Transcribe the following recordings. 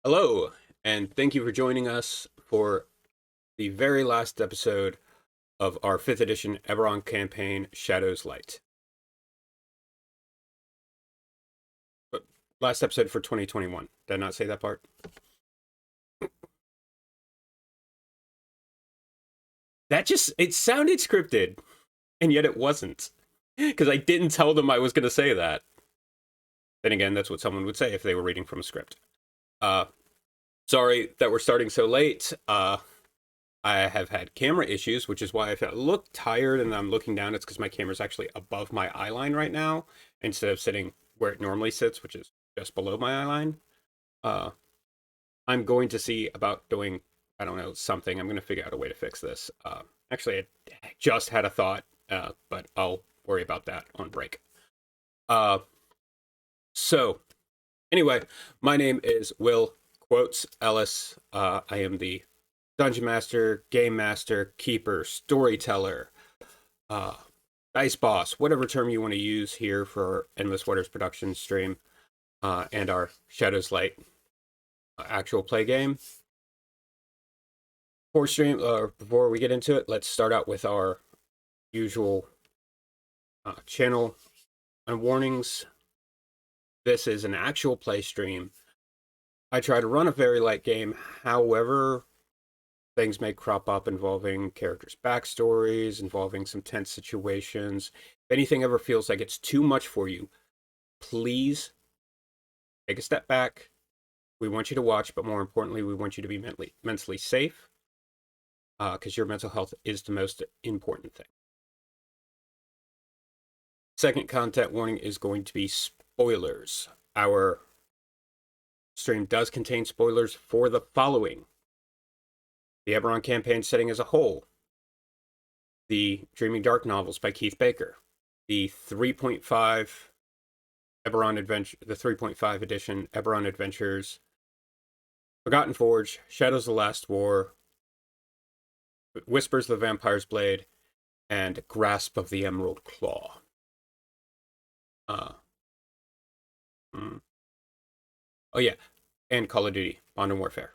Hello, and thank you for joining us for the very last episode of our 5th edition Eberron campaign, Shadows Light. But last episode for 2021. Did I not say that part? It sounded scripted, and yet it wasn't. Because I didn't tell them I was going to say that. Then again, that's what someone would say if they were reading from a script. Uh, Sorry that we're starting so late. I have had camera issues, which is why I look tired and I'm looking down. It's because my camera's actually above my eye line right now instead of sitting where it normally sits, which is just below my eye line. I'm going to see about doing, I don't know, something. I'm going to figure out a way to fix this. Actually, I just had a thought, but I'll worry about that on break. Uh, so, anyway, my name is Will Quotes Ellis. I am the Dungeon Master, Game Master, Keeper, Storyteller, Dice Boss, whatever term you want to use here for our Endless Waters production stream and our Shadows Light actual play game. Before we get into it, let's start out with our usual channel and warnings. This is an actual play stream. I try to run a very light game, however, things may crop up involving characters' backstories, involving some tense situations. If anything ever feels like it's too much for you, please take a step back. We want you to watch, but more importantly, we want you to be mentally safe, because your mental health is the most important thing. Second content warning is going to be spoilers. Our stream does contain spoilers for the following: the Eberron campaign setting as a whole, the Dreaming Dark novels by Keith Baker, the 3.5 Eberron Adventure, the 3.5 edition Eberron Adventures, Forgotten Forge, Shadows of the Last War, Whispers of the Vampire's Blade, and Grasp of the Emerald Claw. Oh yeah, and Call of Duty, Modern Warfare.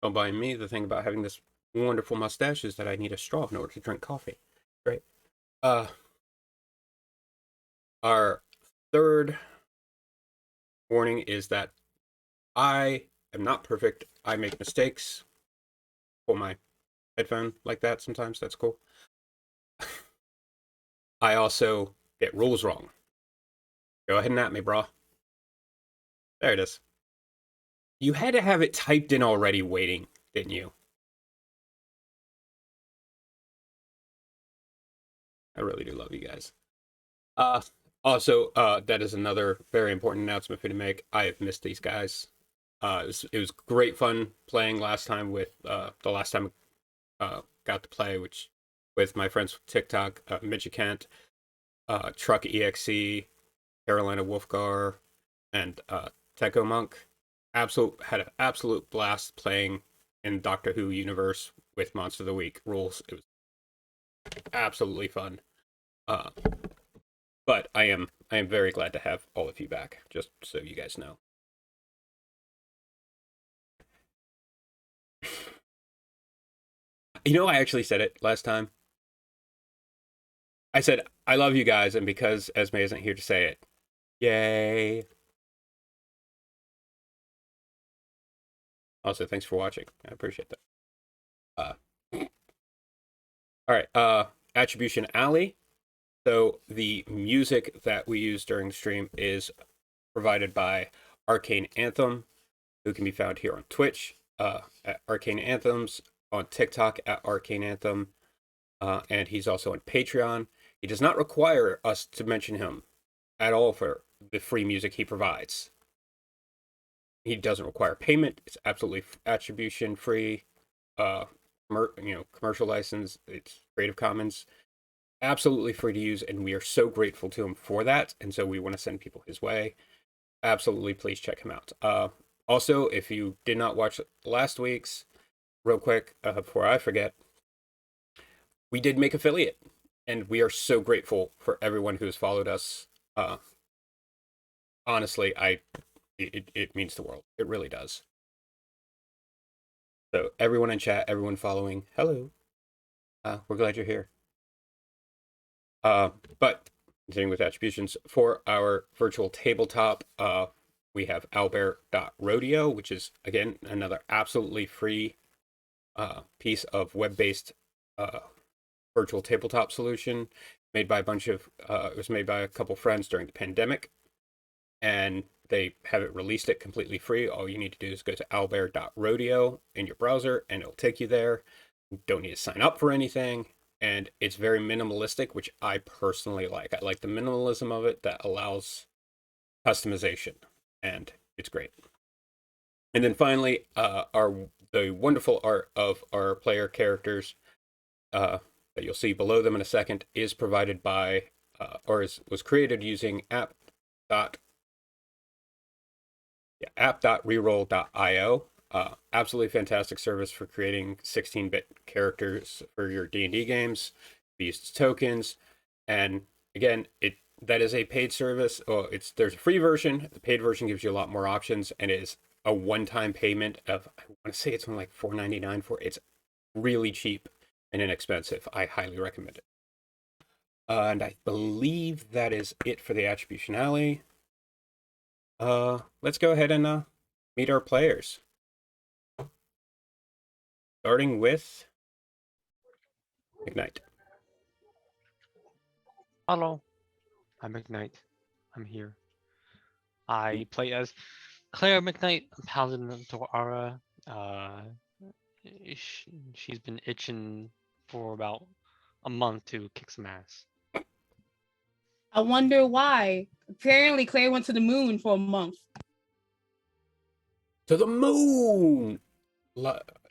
Don't mind me. The thing about having this wonderful mustache is that I need a straw in order to drink coffee. Great. Our third warning is that I am not perfect. I make mistakes. Pull my headphone like that sometimes. That's cool. I also get rules wrong. Go ahead and at me, bro. There it is. You had to have it typed in already waiting, didn't you? I really do love you guys. Also, that is another very important announcement for me to make. I have missed these guys. It was great fun playing last time with the last time got to play, which with my friends from TikTok, Midgicant, Truck EXE, Carolina Wolfgar, and Techo Monk. Had an absolute blast playing in Doctor Who universe with Monster of the Week rules. It was absolutely fun. But I am very glad to have all of you back, just so you guys know. You know, I actually said it last time. I said, I love you guys, and because Esme isn't here to say it, yay. Also, thanks for watching. I appreciate that. All right, Attribution Alley. So the music that we use during the stream is provided by Arcane Anthem, who can be found here on Twitch at Arcane Anthems, on TikTok at Arcane Anthem, and he's also on Patreon. He does not require us to mention him at all for the free music he provides. He doesn't require payment. It's absolutely attribution free. Commercial license. It's Creative Commons. Absolutely free to use, and we are so grateful to him for that. And so we want to send people his way. Absolutely, please check him out. Also, if you did not watch last week's, real quick before I forget, we did make affiliate, and we are so grateful for everyone who has followed us. Honestly, it means the world. It really does. So everyone in chat, everyone following, hello. We're glad you're here. But continuing with attributions, for our virtual tabletop, we have Albert.rodeo, which is, again, another absolutely free piece of web-based virtual tabletop solution made by it was made by a couple friends during the pandemic, and they have it released it completely free. All you need to do is go to albert.rodeo in your browser, and it'll take you there. You don't need to sign up for anything, and it's very minimalistic, which I personally like. I like the minimalism of it that allows customization, and it's great. And then finally, the wonderful art of our player characters that you'll see below them in a second is provided by was created using app.reroll.io. Absolutely fantastic service for creating 16-bit characters for your D&D games. We used tokens, and again, that is a paid service. There's a free version. The paid version gives you a lot more options, and it is a one-time payment of, I want to say it's only like $4.99 for it. It's really cheap and inexpensive. I highly recommend it. And I believe that is it for the Attribution Alley. Let's go ahead and meet our players. Starting with Ignite. Hello, I'm Ignite. I'm here. I play as Claire McKnight, Paladin of Dora. She's been itching for about a month to kick some ass. I wonder why. Apparently, Claire went to the moon for a month. To the moon!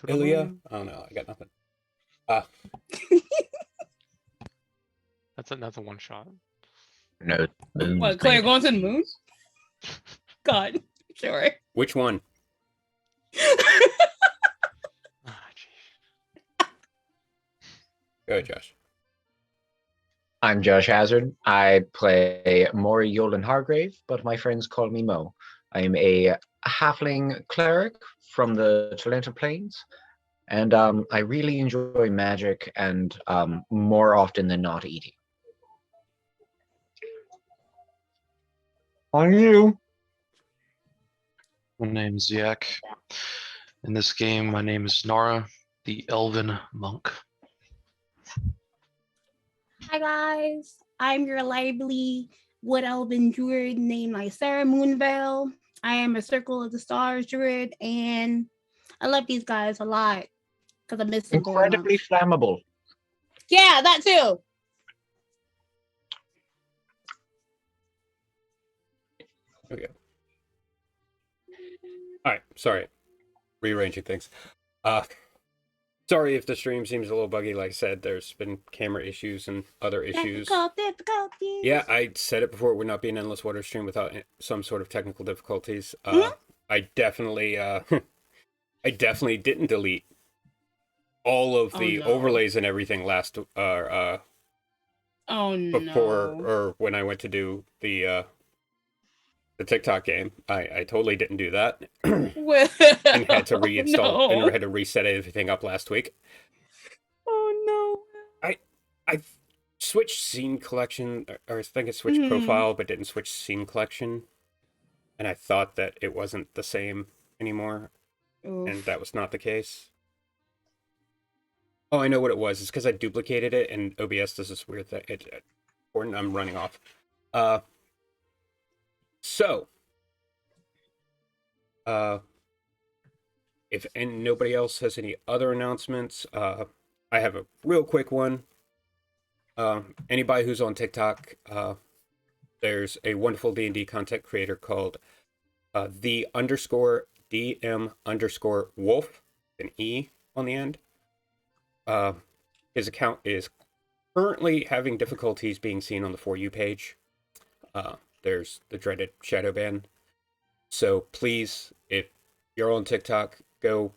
Ilya? Moon. Oh no, I got nothing. That's a one shot. No. What, Claire going to the moon? God, sure. Which one? Go ahead, Josh. I'm Josh Hazard. I play Maury Yolan Hargrave, but my friends call me Mo. I'm a halfling cleric from the Talenta Plains, and I really enjoy magic and more often than not eating. On you. My name's Yak. In this game, my name is Nara, the Elven Monk. Hi guys, I'm your lively wood elven druid named Sarah Moonvale. I am a Circle of the Stars druid, and I love these guys a lot because I miss them. Incredibly flammable. Yeah, that too. Okay. All right, sorry. Rearranging things. Sorry if the stream seems a little buggy. Like I said, there's been camera issues and other issues. Difficulties. Yeah, I said it before. It would not be an endless water stream without some sort of technical difficulties. I definitely, I definitely didn't delete all of the overlays and everything before or when I went to do the TikTok game. I totally didn't do that. And had to reinstall and had to reset everything up last week. Oh no. I switched scene collection, or I think it switched profile, but didn't switch scene collection. And I thought that it wasn't the same anymore. Oof. And that was not the case. Oh, I know what it was. It's because I duplicated it, and OBS does this weird thing. I'm running off. If nobody else has any other announcements, I have a real quick one. Anybody who's on TikTok, there's a wonderful D&D content creator called the_DM_wolf, an E on the end. His account is currently having difficulties being seen on the For You page. There's the dreaded shadow ban. So please, if you're on TikTok, go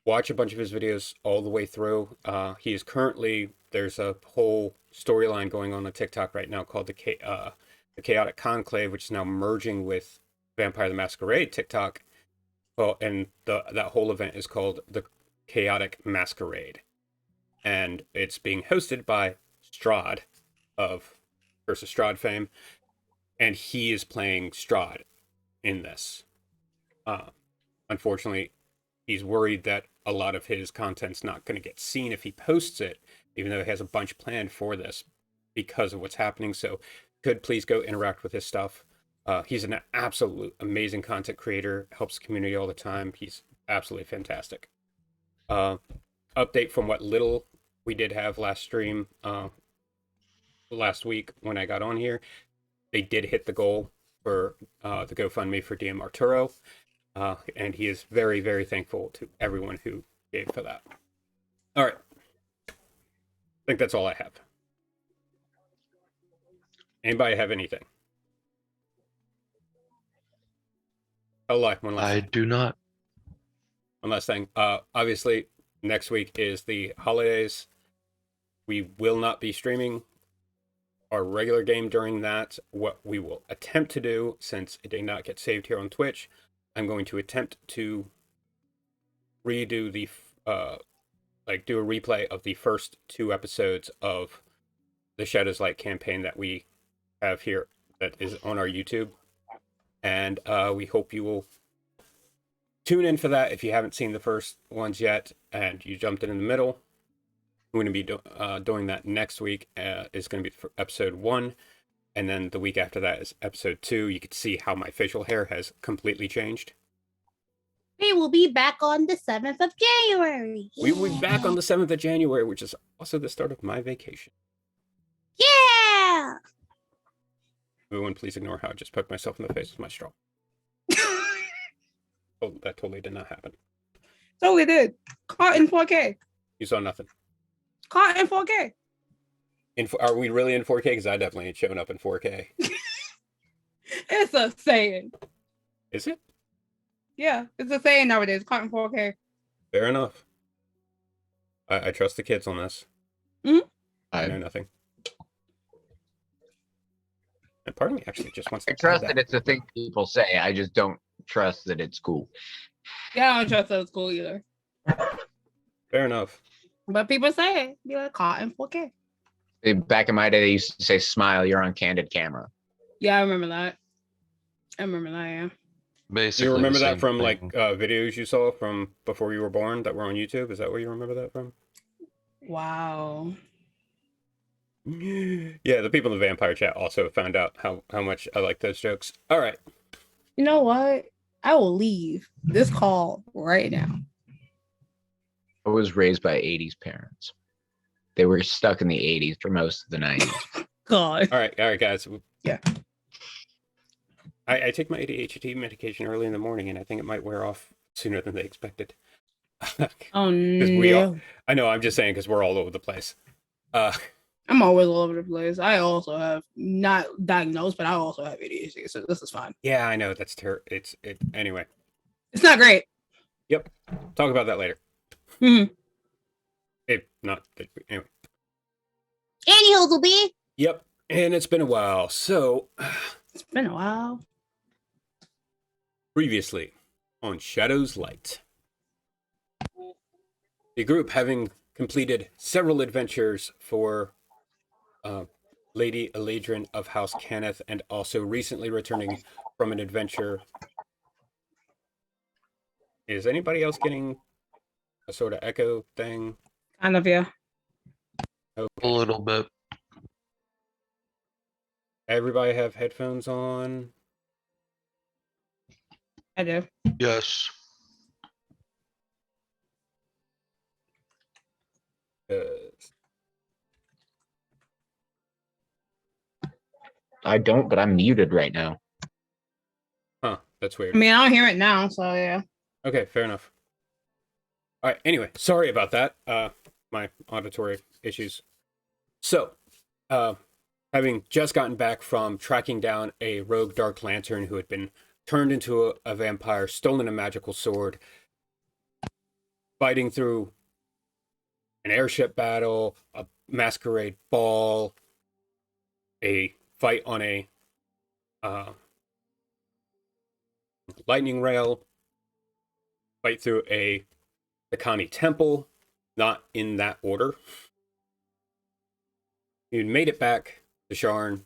watch a bunch of his videos all the way through. He is currently there's a whole storyline going on TikTok right now called the Chaotic Conclave, which is now merging with Vampire the Masquerade TikTok. Well, and that whole event is called the Chaotic Masquerade, and it's being hosted by Strahd of Curse of Strahd fame, and he is playing Strahd in this. Unfortunately, he's worried that a lot of his content's not going to get seen if he posts it, even though he has a bunch planned for this because of what's happening. So, could please go interact with his stuff. He's an absolute amazing content creator, helps the community all the time. He's absolutely fantastic. Update from what little we did have last stream, last week when I got on here. They did hit the goal for the GoFundMe for DM Arturo. And he is very, very thankful to everyone who gave for that. All right. I think that's all I have. Anybody have anything? Oh, one last I thing. do not. One last thing. Obviously, next week is the holidays. We will not be streaming our regular game during that. What we will attempt to do, since it did not get saved here on Twitch, I'm going to attempt to redo the do a replay of the first 2 episodes of the Shadows Light campaign that we have here that is on our YouTube. And we hope you will tune in for that if you haven't seen the first ones yet and you jumped in the middle. We're going to be doing that next week. Is going to be for episode 1. And then the week after that is episode 2. You can see how my facial hair has completely changed. We will be back on the 7th of January. We will be back on the 7th of January, which is also the start of my vacation. Yeah! Everyone, please ignore how I just poked myself in the face with my straw. Oh, that totally did not happen. Totally did. Caught in 4K. You saw nothing. Caught in 4K. Are we really in 4K? Because I definitely ain't showing up in 4K. It's a saying. Is it? Yeah, it's a saying nowadays. Caught in 4K. Fair enough. I trust the kids on this. Mm-hmm. I know nothing. And part of me actually just wants to I trust add that it's a thing people say. I just don't trust that it's cool. Yeah, I don't trust that it's cool either. Fair enough. But people say it. Be like, caught in 4K. Back in my day, they used to say, "Smile, you're on candid camera." Yeah, I remember that. Yeah. Basically, You remember the that same from thing. like videos you saw from before you were born that were on YouTube? Is that where you remember that from? Wow. Yeah, the people in the vampire chat also found out how much I like those jokes. All right. You know what? I will leave this call right now. I was raised by 80s parents. They were stuck in the 80s for most of the 90s. God. All right, guys. Yeah. I take my ADHD medication early in the morning, and I think it might wear off sooner than they expected. Oh we no. I know, I'm just saying because we're all over the place. I'm always all over the place. I also have not diagnosed, but I also have ADHD, so this is fine. Yeah, I know that's anyway. It's not great. Yep. Talk about that later. Mm-hmm. If not, anyway. Anywho, will be. Yep. And it's been a while. So, It's been a while. previously on Shadows Light, the group, having completed several adventures for Lady Eladrin of House Cannith, and also recently returning from an adventure. Is anybody else getting a sort of echo thing? Kind of, yeah. A Okay. little bit. Everybody have headphones on? I do. Yes. I don't, but I'm muted right now. Huh, that's weird. I mean, I don't hear it now, so yeah. Okay, fair enough. All right, anyway, sorry about that. My auditory issues. So, having just gotten back from tracking down a rogue Dark Lantern who had been turned into a vampire, stolen a magical sword, fighting through an airship battle, a masquerade ball, a fight on a lightning rail, fight through the Kami temple, not in that order. You made it back to Sharn,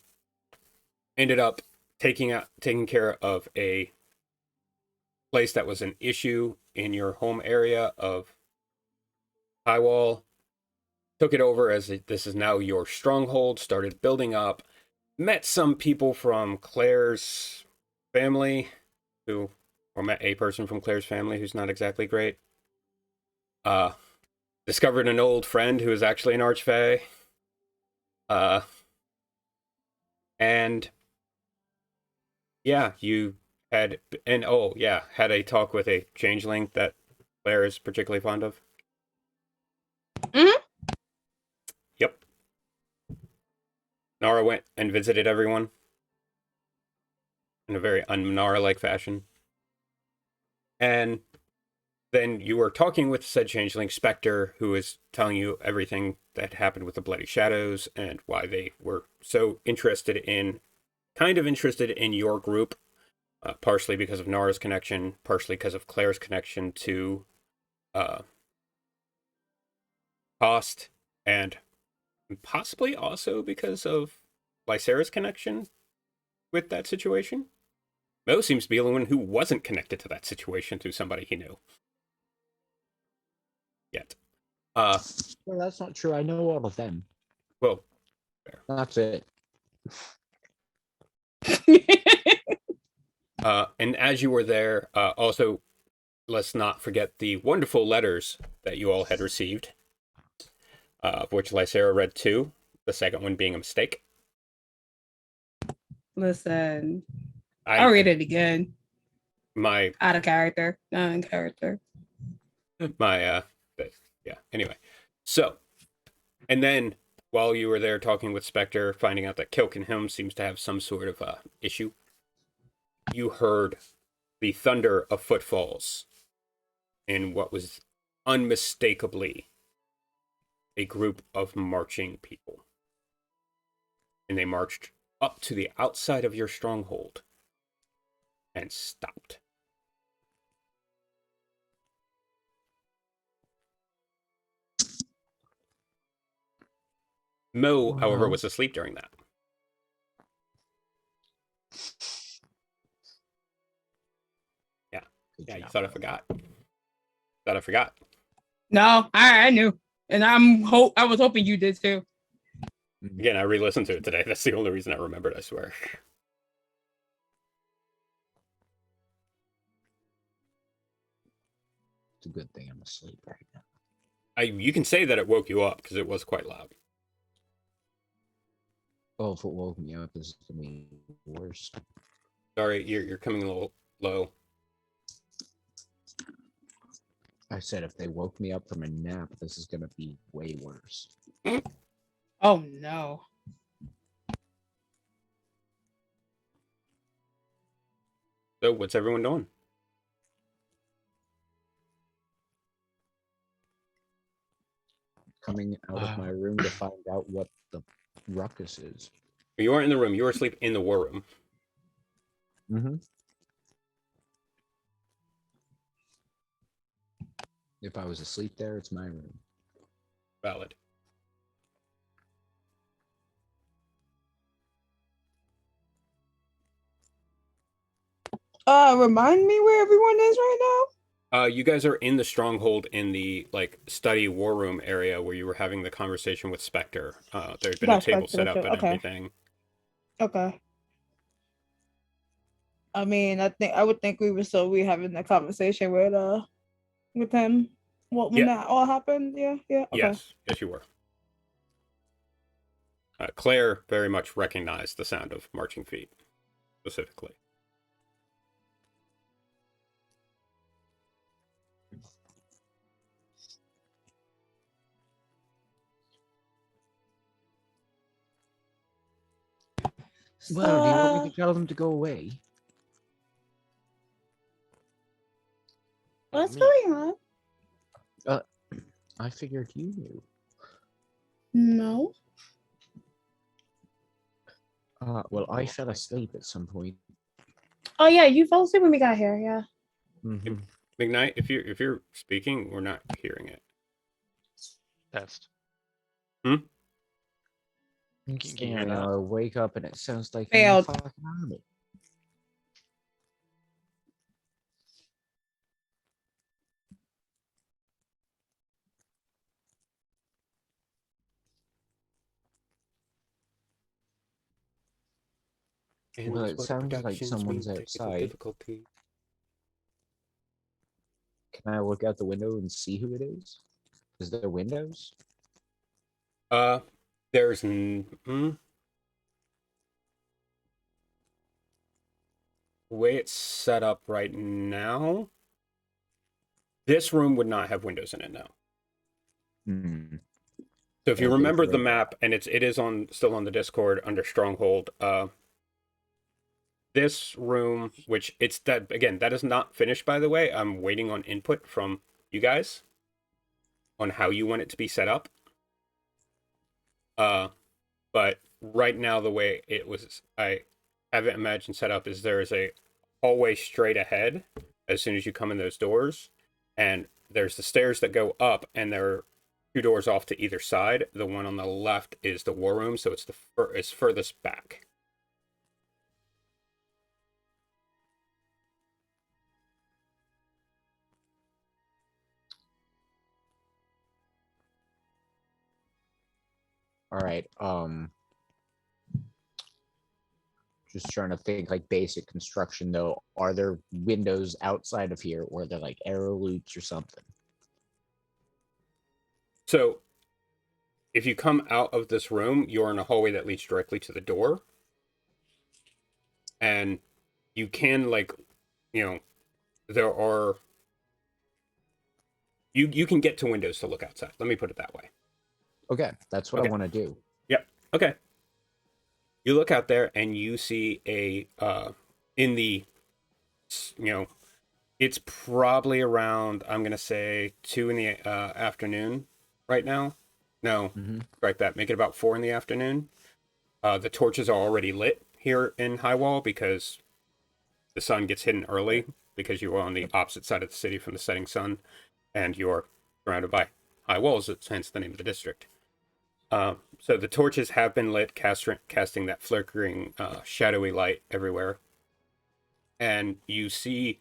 ended up taking care of a place that was an issue in your home area of Highwall, took it over as this is now your stronghold, started building up, met some people from Claire's family or met a person from Claire's family who's not exactly great. Discovered an old friend who is actually an archfey. And yeah, you had had a talk with a changeling that Claire is particularly fond of. Mhm. Yep. Nara went and visited everyone in a very un-Nara-like fashion. And then you were talking with said changeling Spectre, who is telling you everything that happened with the Bloody Shadows and why they were so interested in your group, partially because of Nara's connection, partially because of Claire's connection to Cost, and possibly also because of Lysera's connection with that situation. Mo seems to be the one who wasn't connected to that situation through somebody he knew. Yet. Well, that's not true. I know all of them. Well, That's it. and as you were there, also, let's not forget the wonderful letters that you all had received, of which Lysera read 2, the second one being a mistake. Listen, I'll read it again. My Out of character, not in character. Anyway, so, and then while you were there talking with Spectre, finding out that Kilkenham seems to have some sort of issue, you heard the thunder of footfalls in what was unmistakably a group of marching people. And they marched up to the outside of your stronghold and stopped. Mo, however, was asleep during that. Yeah, you thought I forgot. No, I knew, and I was hoping you did too. Again, I re-listened to it today. That's the only reason I remembered, I swear. It's a good thing I'm asleep right now. You can say that it woke you up, because it was quite loud. Oh, if it woke me up, this is gonna be worse. Sorry, you're coming a little low. I said if they woke me up from a nap, this is gonna be way worse. Oh no. So, what's everyone doing? Coming out of my room to find out what the ruckus is. You weren't in the room. You were asleep in the war room. Mm-hmm. If I was asleep there, it's my room. Valid. Remind me where everyone is right now. You guys are in the stronghold in the study war room area where you were having the conversation with Spectre. There'd been a table set up and everything. Okay. I mean, I would think we were still having the conversation with him. When that all happened, yeah. Okay. Yes, you were. Claire very much recognized the sound of marching feet, specifically. Well, do you want me to tell them to go away? What's going on? I figured you knew. No. Well, I fell asleep at some point. Oh yeah, you fell asleep when we got here. Yeah. Mhm. McKnight, if you're speaking, we're not hearing it. Test. I'm Can you hear saying that? I wake up and it sounds like Failed. I'm in fucking army. And Well, this it what sounds like productions someone's mean technical outside. difficulty. Can I look out the window and see who it is? Is there windows? There's the way it's set up right now. This room would not have windows in it now. Hmm. So if you Okay, remember the great. map, and it is on still on the Discord under Stronghold, this room, which it's that again, that is not finished by the way. I'm waiting on input from you guys on how you want it to be set up. But right now the way it was I have it imagined set up is there is a hallway straight ahead as soon as you come in those doors, and there's the stairs that go up, and there are two doors off to either side. The one on the left is the war room, so it's it's furthest back. All right. Just trying to think like basic construction though. Are there windows outside of here, or are there like arrow loops or something? So if you come out of this room, you're in a hallway that leads directly to the door. And you can there are you can get to windows to look outside. Let me put it that way. Okay, that's what Okay. I want to do. Yep. Okay. You look out there and you see a in the it's probably around, I'm gonna say 2 in the afternoon right now. No, Mm-hmm. correct that. Make it about 4 in the afternoon. The torches are already lit here in High Wall because the sun gets hidden early because you are on the opposite side of the city from the setting sun, and you're surrounded by high walls. It's hence the name of the district. So the torches have been lit, casting that flickering, shadowy light everywhere. And you see,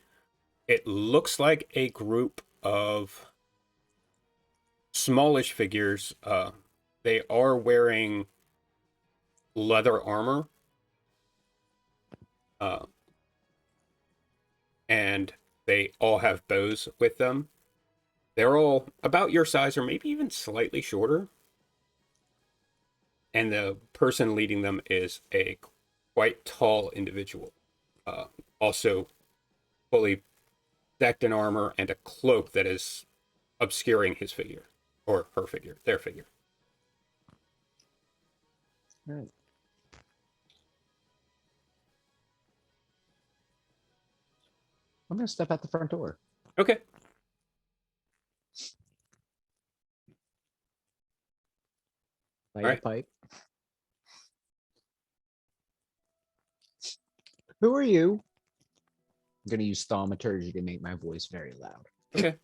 it looks like a group of smallish figures. They are wearing leather armor. And they all have bows with them. They're all about your size or maybe even slightly shorter. And the person leading them is a quite tall individual, also fully decked in armor and a cloak that is obscuring his figure or her figure, their figure. Right. I'm gonna step out the front door. Okay. Light All right. a pipe. Who are you? I'm gonna use thaumaturgy to make my voice very loud. Okay.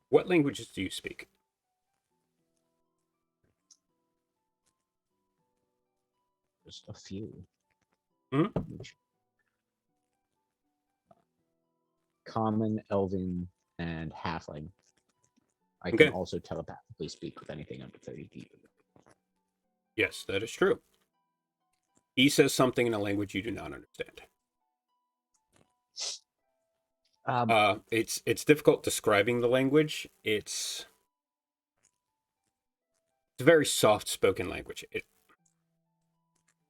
What languages do you speak? Just a few. Mhm. Common, Elven, and Halfling. I can Okay. also telepathically speak with anything under 30 feet. Yes, that is true. He says something in a language you do not understand. It's difficult describing the language. It's a very soft spoken language.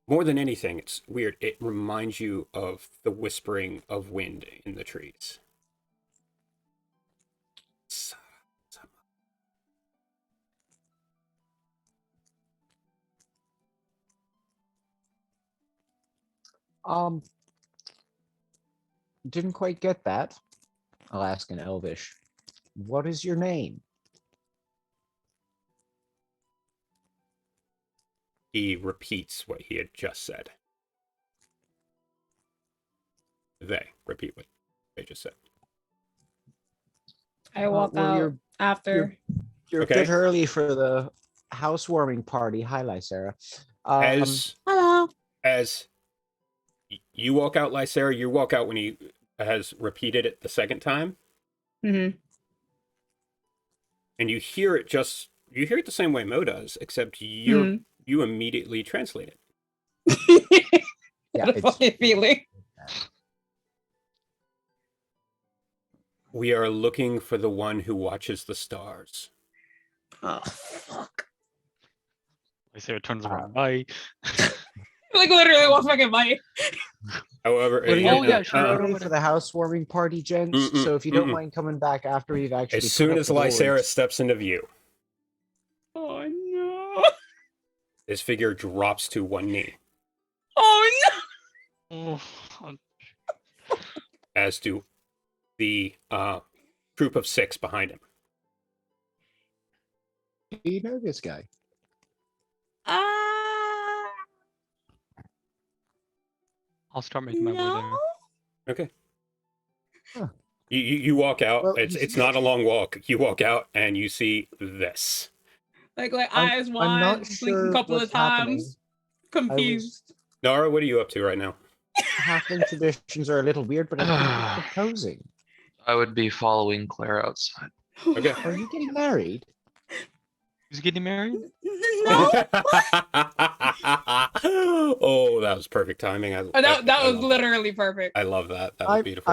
More than anything, it's weird. It reminds you of the whispering of wind in the trees. Didn't quite get that. I'll ask in Elvish. What is your name? he repeats what he had just said. They repeat what they just said. I walk well, out you're- after. You're Okay. a bit early for the housewarming party. Hi, Sarah. Hello. As you walk out, Lysera, you walk out when he has repeated it the second time, Mm-hmm. and you hear it the same way Mo does, except you immediately translate it. Yeah, What a fucking feeling. We are looking for the one who watches the stars. Oh fuck! Sarah turns around. Bye. Like literally, one fucking bite. However, What are you Oh, gonna yeah, do? sure, We're over ready there. for the housewarming party, gents. Mm-mm, So if you don't mm-mm. mind coming back after we've actually as soon put up as the Lysera boards. steps into view, Oh no! his figure drops to one knee, Oh Oh, as do the group of 6 behind him. Do you know this guy? no! I'll start making my way there. No. Okay. Huh. You walk out. Well, it's not a long walk. You walk out and you see this. Like I'm- eyes I'm wide, not blinking sure a couple what's of times, confused. Nara, what are you up to right now? Halfling traditions are a little weird, but I think you're proposing. I would be following Claire outside. Okay. Are you getting married? Who's getting married? No. Oh, that was perfect timing. That I was love literally perfect. I love that. That was beautiful.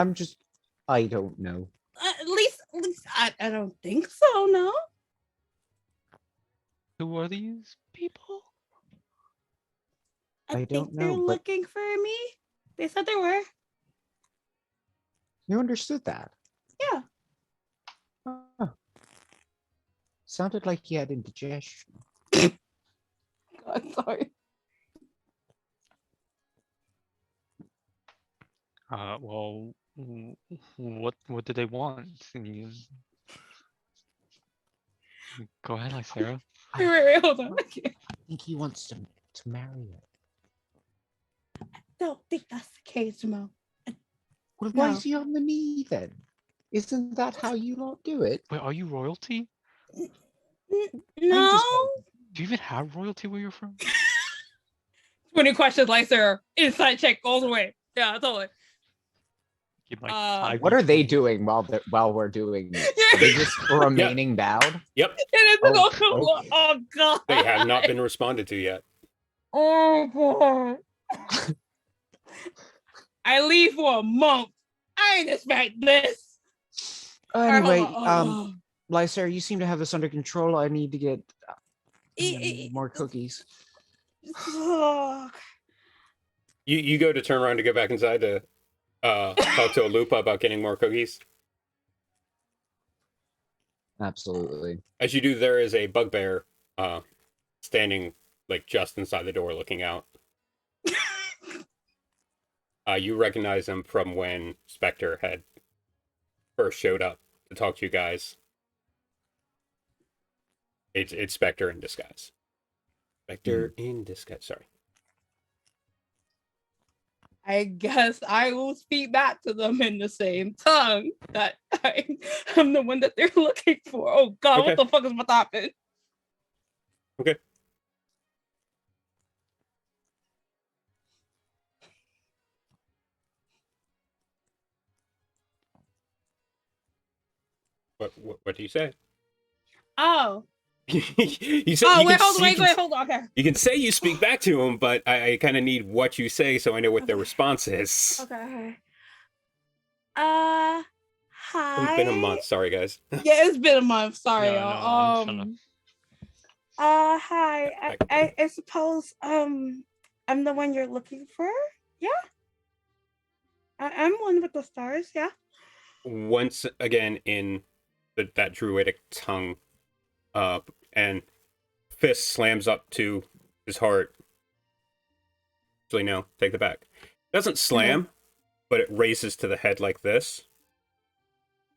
I don't know. At least I don't think so. No. Who are these people? I think don't they're know, but- looking for me. They said they were. You understood that? Yeah. Huh. Sounded like you had indigestion. God, sorry. Well, what do they want? Go ahead, Sarah. Wait, hold on. Okay. I think he wants to marry her. Don't think that's the case, Mo. Well, why No. is he on the knee then? Isn't that how you lot do it? Wait, are you royalty? No. Do you even have royalty where you're from? 20 questions later. Inside check all the way. Yeah, totally. Keep my Uh, What are they doing while we're doing this? Are they just remaining bowed? Yep. It is Oh, oh, okay. oh god. They have not been responded to yet. Oh god. I leave for a month. I ain't expect this. Anyway, Alright, hold on. Lysair, you seem to have this under control. I need to get Eh, more cookies. oh. You go to turn around to go back inside to talk to Alupa about getting more cookies. Absolutely. As you do, there is a bugbear standing like just inside the door looking out. You recognize him from when Spectre had first showed up to talk to you guys. It's Spectre in disguise. Spectre in disguise. Sorry. I guess I will speak back to them in the same tongue that I'm the one that they're looking for. Oh god, Okay. what the fuck is about to happen? Okay. What do you say? Oh. you say, Oh, you wait, can, hold on. Okay. You can say you speak back to him, but I kind of need what you say so I know what their Okay. response is. Okay. It's Hi. been a month. Sorry, guys. Yeah, it's been a month. Sorry, Yeah, y'all. no, I'm Hi. I suppose I'm the one you're looking for. Yeah. I'm one with the stars. Yeah. Once again in that druidic tongue, and fist slams up to his heart. Actually, no, take the back. Doesn't slam, but it raises to the head like this,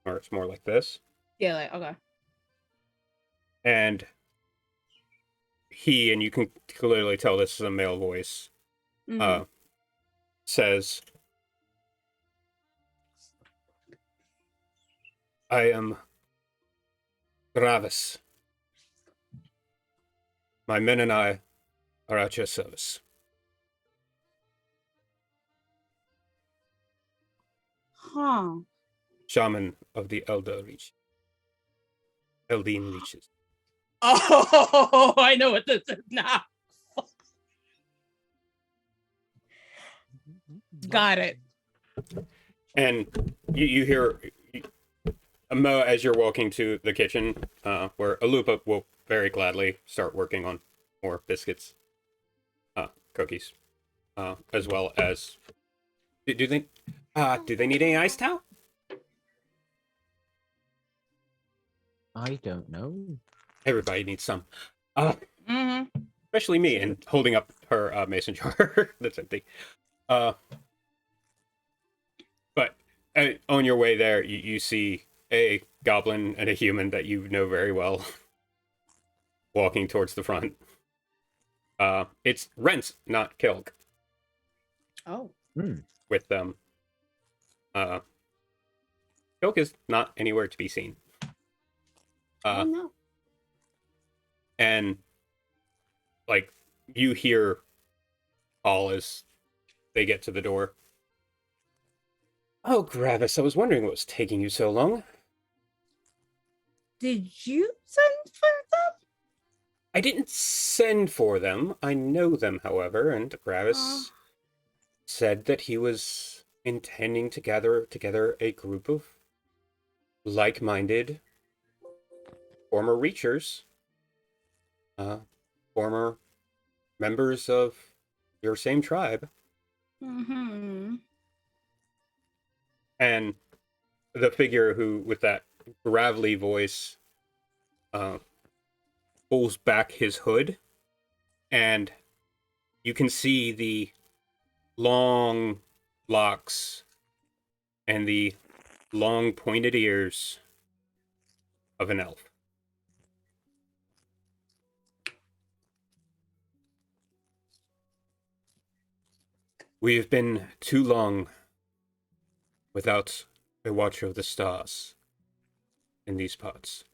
or it's more like this. Yeah. Like okay. And he, and you can clearly tell this is a male voice, Mhm. says, I am Gravis. My men and I are at your service. Huh. Shaman of the Eldine Reaches. Oh, I know what this is now. Got it. And you hear Mo as you're walking to the kitchen, where Alupa will very gladly start working on more biscuits, cookies, as well as. Do they need any ice towel? I don't know. Everybody needs some. Mm-hmm. Especially me, and holding up her mason jar that's empty. But on your way there, you see a goblin and a human that you know very well walking towards the front. It's Rent, not Kilk, Oh. with them. Kilk is not anywhere to be seen. Oh no. And like you hear all as they get to the door. Oh, Gravis, I was wondering what was taking you so long. Did you send for them? I didn't send for them. I know them, however, and Gravis said that he was intending to gather together a group of like-minded former Reachers, former members of your same tribe. Mm-hmm. And the figure who, with that gravelly voice, pulls back his hood, and you can see the long locks and the long pointed ears of an elf. We have been too long without a watcher of the stars in these parts.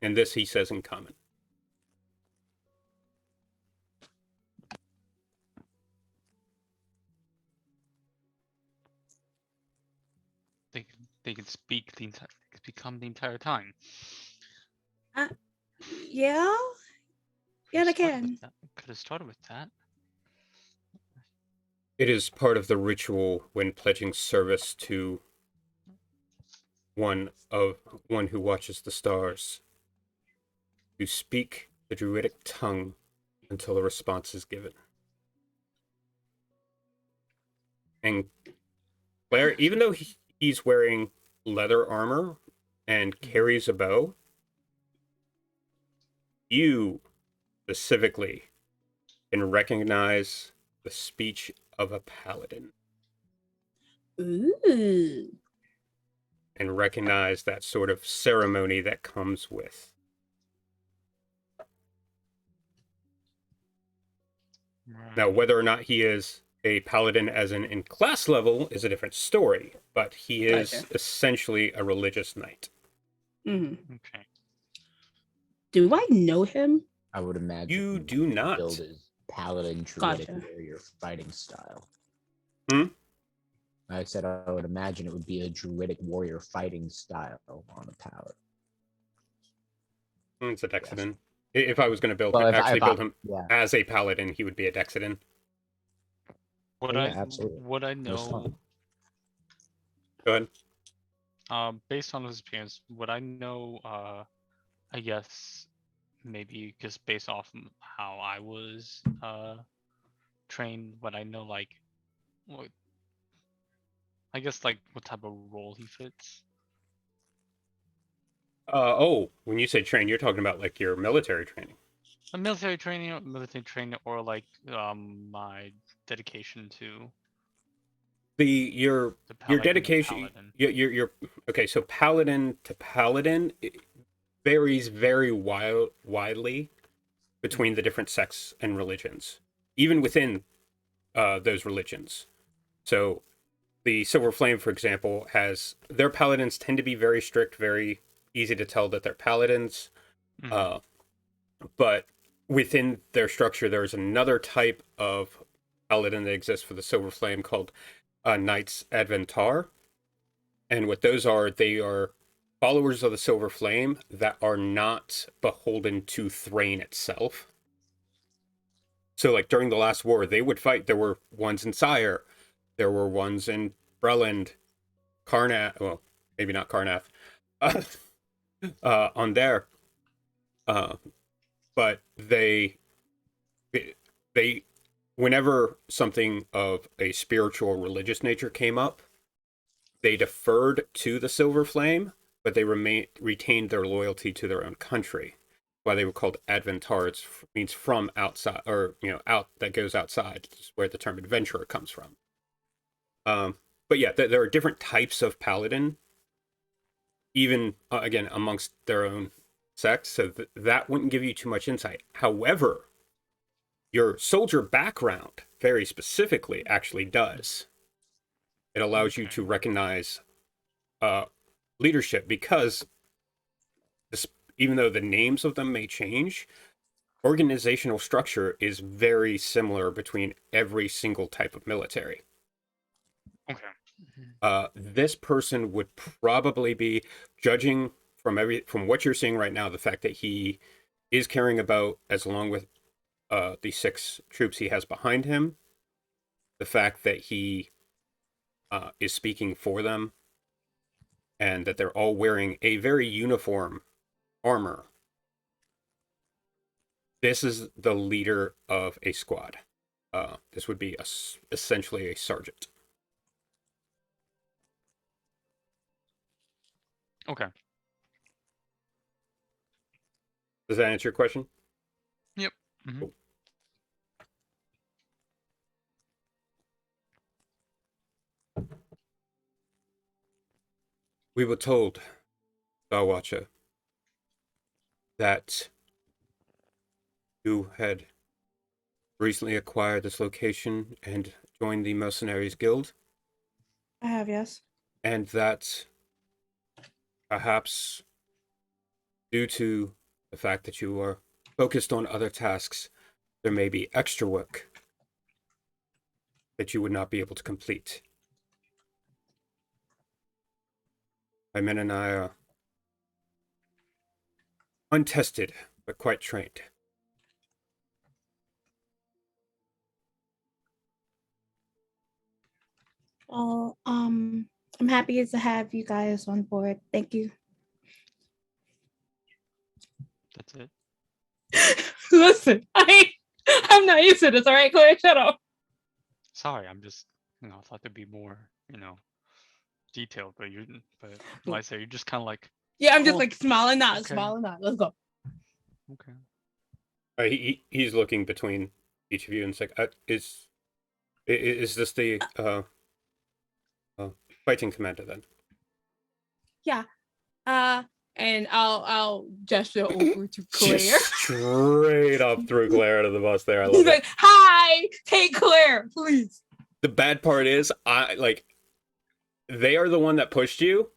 And this he says in common. They can speak become the entire time. Yeah. Yeah, they can. Could have started with that. It is part of the ritual when pledging service to one who watches the stars, to speak the druidic tongue until a response is given. And Claire, even though he's wearing leather armor and carries a bow, you specifically can recognize the speech of a paladin. Ooh. And recognize that sort of ceremony that comes with. Right. Now, whether or not he is a paladin as in class level is a different story, but he is Gotcha. essentially a religious knight. Mm-hmm. Okay. Do I know him? I would imagine You he do would not. build his paladin druidic Gotcha. warrior fighting style. Hmm? I said I would imagine it would be a druidic warrior fighting style on a paladin. It's a Dexidin. If I was going to build Well, him, if I- build him Yeah, as a paladin, he would be a Dexidin. Would yeah, I absolutely. would I That's know? fine. Go ahead. Based on his appearance, would I know? I guess maybe just based off how I was trained, would I know like what? I guess like what type of role he fits. When you say train, you're talking about like your military training. A military training, or like my dedication to Your paladin. dedication, your okay. So paladin to paladin it varies very widely. between the different sects and religions, even within those religions. So the Silver Flame, for example, has their paladins tend to be very strict, very easy to tell that they're paladins. But within their structure, there's another type of paladin that exists for the Silver Flame called Knights Adventar. And what those are, they are followers of the Silver Flame that are not beholden to Thrain itself. So, like, during the last war, they would fight. There were ones in Sire. There were ones in Breland, Karnath. Well, maybe not Karnath. On there. But they, whenever something of a spiritual religious nature came up, they deferred to the Silver Flame, but they retained their loyalty to their own country. Why they were called Adventar, it means from outside, or out, that goes outside. This is where the term adventurer comes from. But yeah, there are different types of paladin, even again amongst their own sects, so that wouldn't give you too much insight. However, your soldier background, very specifically, actually does. It allows you to recognize leadership, because even though the names of them may change, organizational structure is very similar between every single type of military. Okay. This person would probably be, judging from what you're seeing right now, the fact that he is carrying about, as along with the 6 troops he has behind him, the fact that he is speaking for them, and that they're all wearing a very uniform armor. This is the leader of a squad. This would be essentially a sergeant. Okay. Does that answer your question? Yep. Mm-hmm. Cool. We were told, Star Watcher, that you had recently acquired this location and joined the Mercenaries Guild, I have, yes. and that perhaps due to the fact that you are focused on other tasks, there may be extra work that you would not be able to complete. My men and I are untested, but quite trained. Well, I'm happy to have you guys on board. Thank you. That's it. Listen, I'm not used to this. All right, Claire, shut up. Sorry, I'm just, I thought there'd be more, detailed, but like I say, you're just kind of like, Yeah, I'm just Cool. like smiling now, Okay. smiling now. Let's go. okay. He's looking between each of you and it's like, is this the fighting commander then? Yeah. And I'll gesture over to Claire. Just straight up through Claire out of the bus there. I love He's it. like, "Hi, take Claire, please." The bad part is, they are the one that pushed you.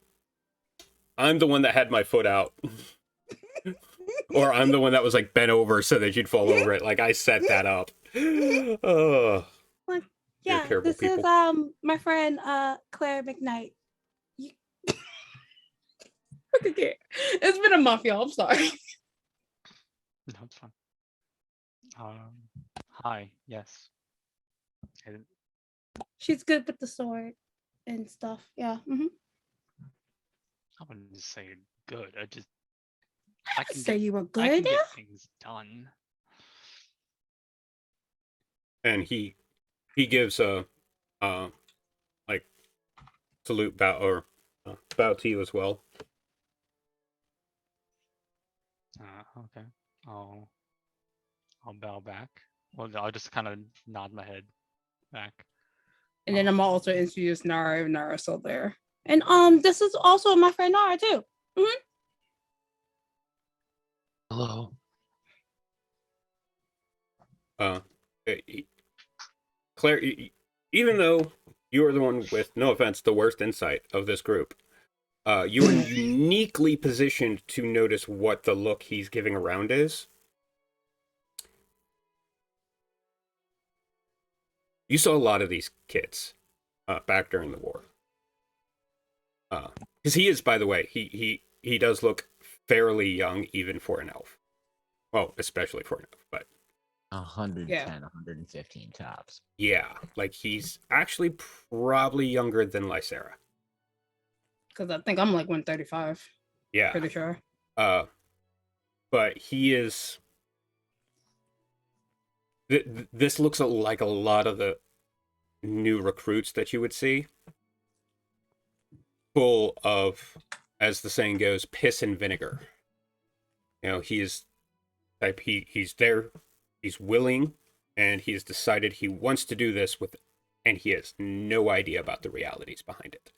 I'm the one that had my foot out. Or I'm the one that was like bent over so that you'd fall over it. Like, I set that up. Oh. Yeah, terrible this people. is my friend Claire McKnight. Okay. It's been a month, y'all. I'm sorry. No, it's fine. Hi, yes. She's good with the sword and stuff. Yeah. Mm-hmm. I wouldn't say good. I can Say you were I can good. get things done. And he gives a salute bow, or bow to you as well. Okay. I'll bow back. Well, I'll just kind of nod my head back. And then I'm also introduced Nara and Nara still there. And this is also my friend Nara too. Mm-hmm. Hello. Uh, Claire, even though you are the one with, no offense, the worst insight of this group, you are uniquely positioned to notice what the look he's giving around is. You saw a lot of these kids back during the war. Because he is, by the way, he does look fairly young even for an elf. Well, especially for an elf, but 110, 115 tops. yeah, like he's actually probably younger than Lysera. Because I think I'm like 135. Yeah. Pretty sure. But he is. This looks like a lot of the new recruits that you would see. Full of, as the saying goes, piss and vinegar. You know, he's there, he's willing, and he has decided he wants to do this with, and he has no idea about the realities behind it.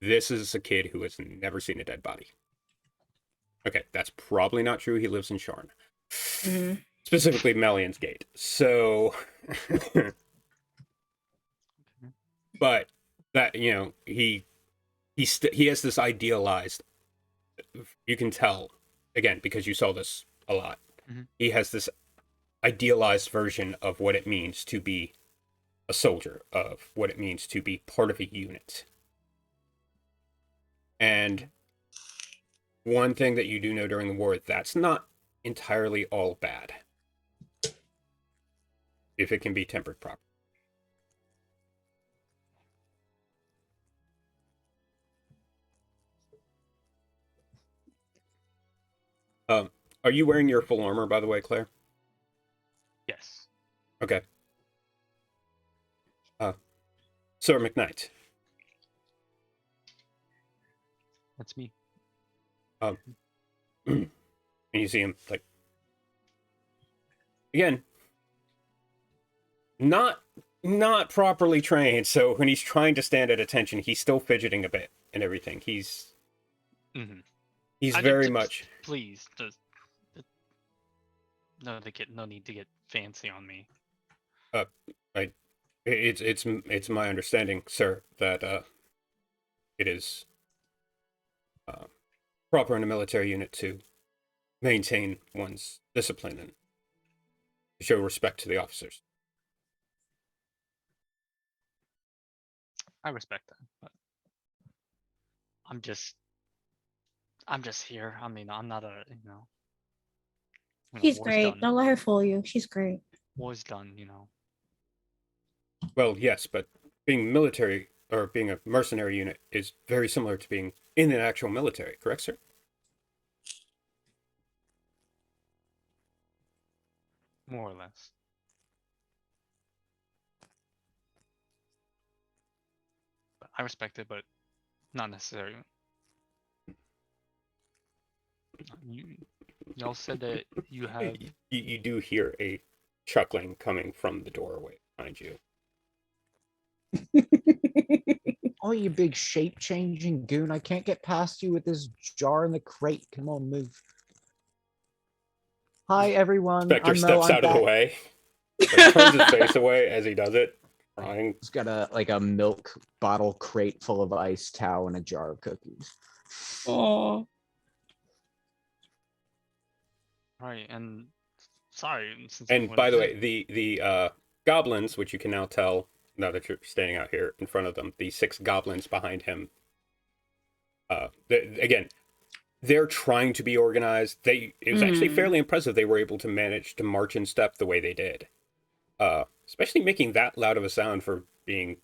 This is a kid who has never seen a dead body. Okay, that's probably not true. He lives in Sharn. Mm-hmm. Specifically Melian's Gate. So, but that, you know, he has this idealized, you can tell, again, because you saw this a lot, he has this idealized version of what it means to be a soldier, of what it means to be part of a unit. And one thing that you do know during the war, that's not entirely all bad, if it can be tempered properly. Are you wearing your full armor, by the way, Claire? Yes. Okay. Sir McKnight. That's me. And you see him, like, again, not properly trained, so when he's trying to stand at attention, he's still fidgeting a bit and everything. He's very much... Please, no need to get fancy on me. It's my understanding, sir, that it is proper in a military unit to maintain one's discipline and to show respect to the officers. I respect that, but I'm just here. I mean, I'm not a, She's war's great. done. Don't let her fool you. She's great. War's done, Well, yes, but being military or being a mercenary unit is very similar to being in an actual military, correct, sir? More or less. But I respect it, but not necessarily. Y'all said that you have. You do hear a chuckling coming from the doorway behind you. Oh, you big shape-changing goon. I can't get past you with this jar in the crate. Come on, move. Hi, everyone. Spectre I'm Mo. steps I'm out of the back. way, like, turns his face away as he does it, crying. He's got a milk bottle crate full of iced towel and a jar of cookies. Oh. Right, and sorry. And by the way, the goblins, which you can now tell now that you're standing out here in front of them, the 6 goblins behind him. Again, they're trying to be organized. It was actually fairly impressive they were able to manage to march in step the way they did. Especially making that loud of a sound for being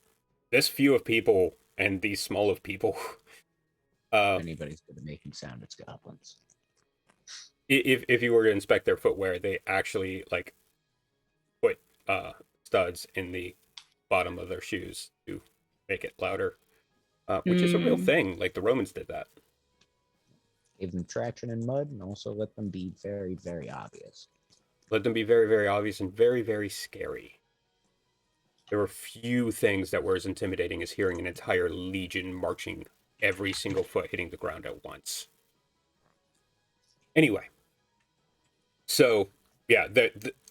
this few of people and these small of people. If anybody's good at making sound, it's goblins. If you were to inspect their footwear, they actually like put studs in the bottom of their shoes to make it louder, which is a real thing. Like the Romans did that. Give them traction in mud and also let them be very, very obvious. Let them be very, very obvious and very, very scary. There were few things that were as intimidating as hearing an entire legion marching, every single foot hitting the ground at once. Anyway, so yeah,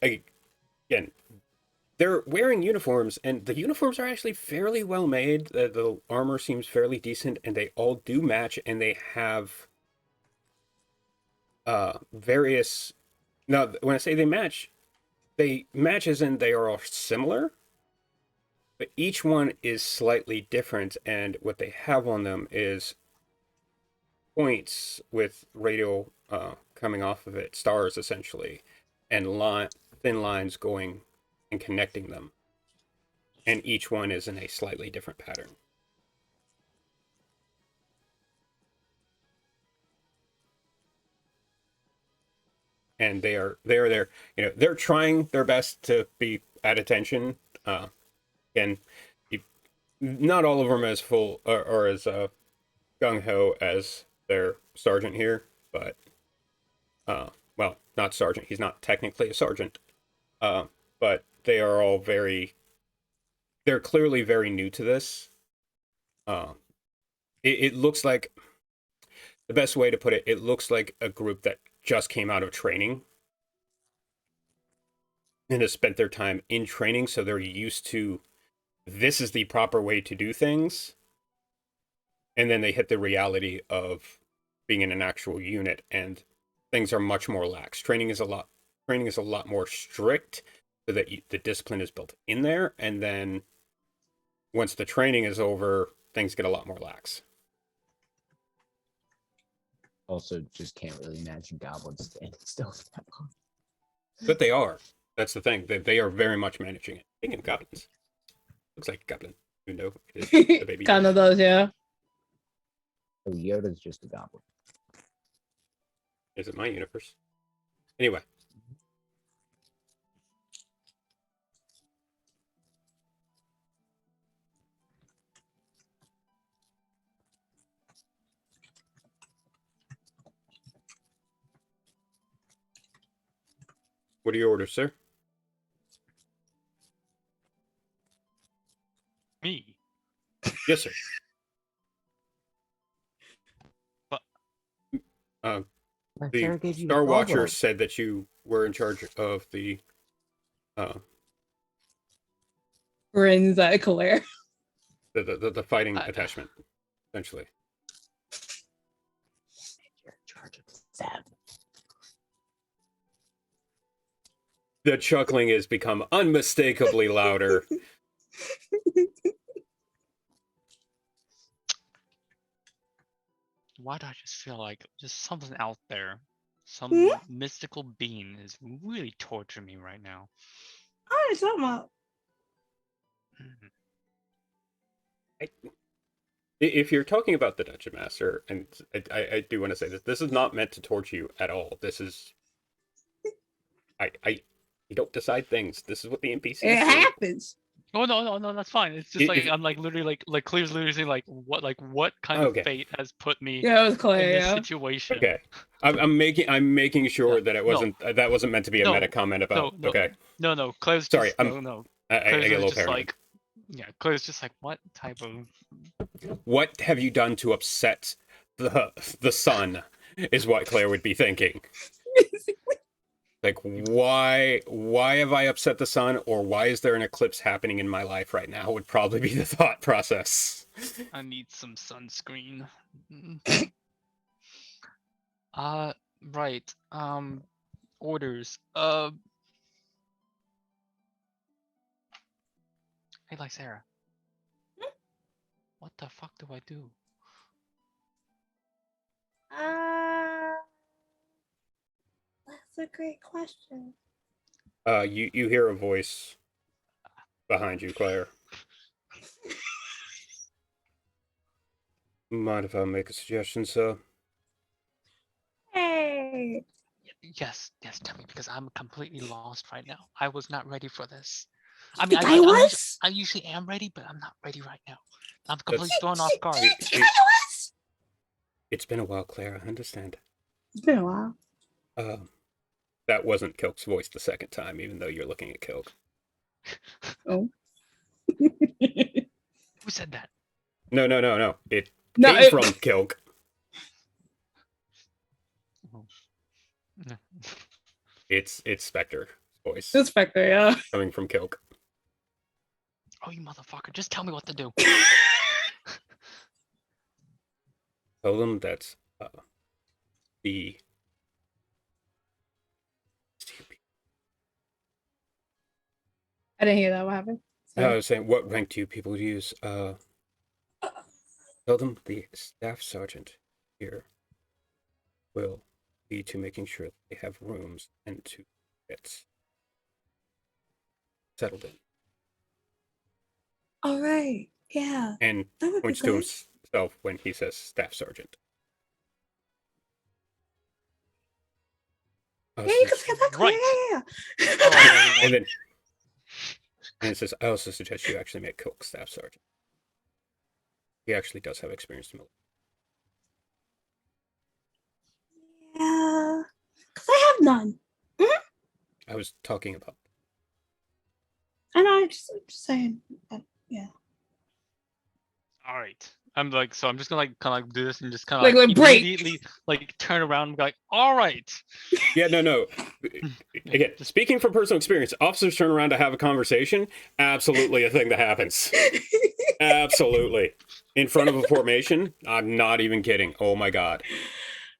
again, they're wearing uniforms, and the uniforms are actually fairly well made. The armor seems fairly decent, and they all do match, and they have various. Now, when I say they match as in they are all similar, but each one is slightly different, and what they have on them is points with radial coming off of it, stars essentially, and thin lines going and connecting them. And each one is in a slightly different pattern. And they're there, they're trying their best to be at attention. And not all of them as full or as gung-ho as their sergeant here, but well, not sergeant, he's not technically a sergeant, but they are all they're clearly very new to this. It looks like, the best way to put it, it looks like a group that just came out of training and has spent their time in training, so they're used to, this is the proper way to do things, and then they hit the reality of being in an actual unit, and things are much more lax. Training is a lot more strict, so that the discipline is built in there, and then once the training is over, things get a lot more lax. Also, just can't really imagine goblins standing still for that long. But they are. That's the thing. They are very much managing it. Speaking of goblins, looks like a goblin, even though it is the baby. Kind of does, yeah. Oh, Yoda's just a goblin. Is it my universe? Anyway. What are your orders, sir? Me. Yes, sir. But My The Sarah gave you the Star Watcher goblin. said that you were in charge of the Grins at Claire. the fighting attachment, essentially. You're in charge of the Sam. The chuckling has become unmistakably louder. why do I just feel like just something out there, some Hmm? mystical being is really torturing me right now? Oh, it's something up. Mhm. If you're talking about the Dungeon Master, and I do want to say this is not meant to torture you at all. This is, you don't decide things. This is what the NPCs It do. happens. Oh no, that's fine. It's just If- I'm like literally like Claire's literally saying like what kind Okay. of fate has put me Yeah, it was in Claire, this yeah. situation? Okay, I'm making sure that it no. wasn't that wasn't meant to be a No, meta comment about. no, Okay, no. Claire's Sorry, just no. I Claire's get a little just paranoid. like, yeah. Claire's just like, what type of? What have you done to upset the sun? Is what Claire would be thinking. Like, why have I upset the sun, or why is there an eclipse happening in my life right now? Would probably be the thought process. I need some sunscreen. Right. Orders. Hey, like Sarah. What the fuck do I do? That's a great question. You hear a voice behind you, Claire. Mind if I make a suggestion, sir? Hey. Yes, tell me, because I'm completely lost right now. I was not ready for this. I mean, I was? I usually am ready, but I'm not ready right now. I'm completely thrown off guard. It's been a while, Claire. I understand. It's been a while. That wasn't Kilk's voice the second time, even though you're looking at Kilk. Oh. Who said that? No. It No, came from Kilk. It's Spectre voice This Spectre, yeah. coming from Kilk. Oh, you motherfucker! Just tell me what to do. Tell them that the I didn't hear that. What happened? I Sorry. was saying, what rank do you people use? Tell them the staff sergeant here will be to making sure that they have rooms and to get settled in. All right. Yeah. And That would be points to great. himself when he says staff sergeant. Yeah, you can skip that. Right. Yeah. All right, everyone. And it says, I also suggest you actually make Kilk staff sergeant. He actually does have experience in military. Yeah. Because I have none. I was talking about. And I'm just saying. Yeah. All right. I'm like, so I'm just gonna like kind of like do this and just kind of Like, break. immediately like turn around and be like, all right. Yeah, no. Again, Just- speaking from personal experience, officers turn around to have a conversation. Absolutely a thing that happens. Absolutely. In front of a formation, I'm not even kidding. Oh my God.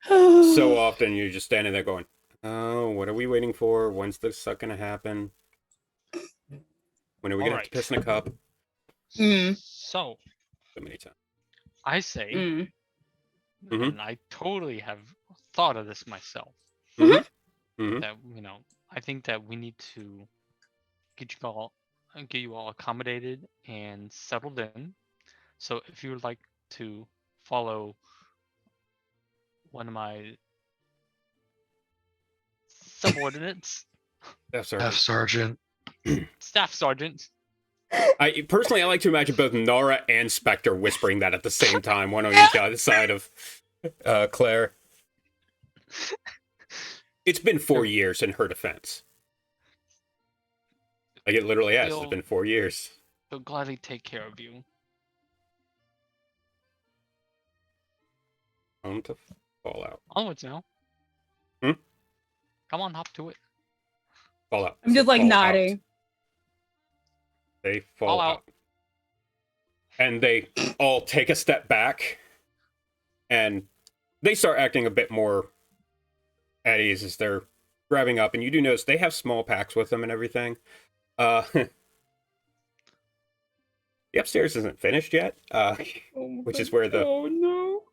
So often you're just standing there going, oh, what are we waiting for? When's this suck gonna happen? When are we gonna have to piss in a cup? Mm. So So many times. I say, Mm. Mhm. and I totally have thought of this myself. Mhm. That I think that we need to get you all accommodated and settled in. So if you would like to follow one of my subordinates, Staff Staff sergeant. sergeant. staff sergeant, I like to imagine both Nara and Spectre whispering that at the same time, one on each other side of Claire. It's been 4 years in her defense. Like it literally has. It's They'll- been 4 years. they'll gladly take care of you. On to Fallout. Onwards now. Hmm? Come on, hop to it. Fallout. I'm just like Fallout. nodding. They fall Fallout. out. And they all take a step back. And they start acting a bit more at ease as they're driving up. And you do notice they have small packs with them and everything. The upstairs isn't finished yet. Which is where the- Oh no.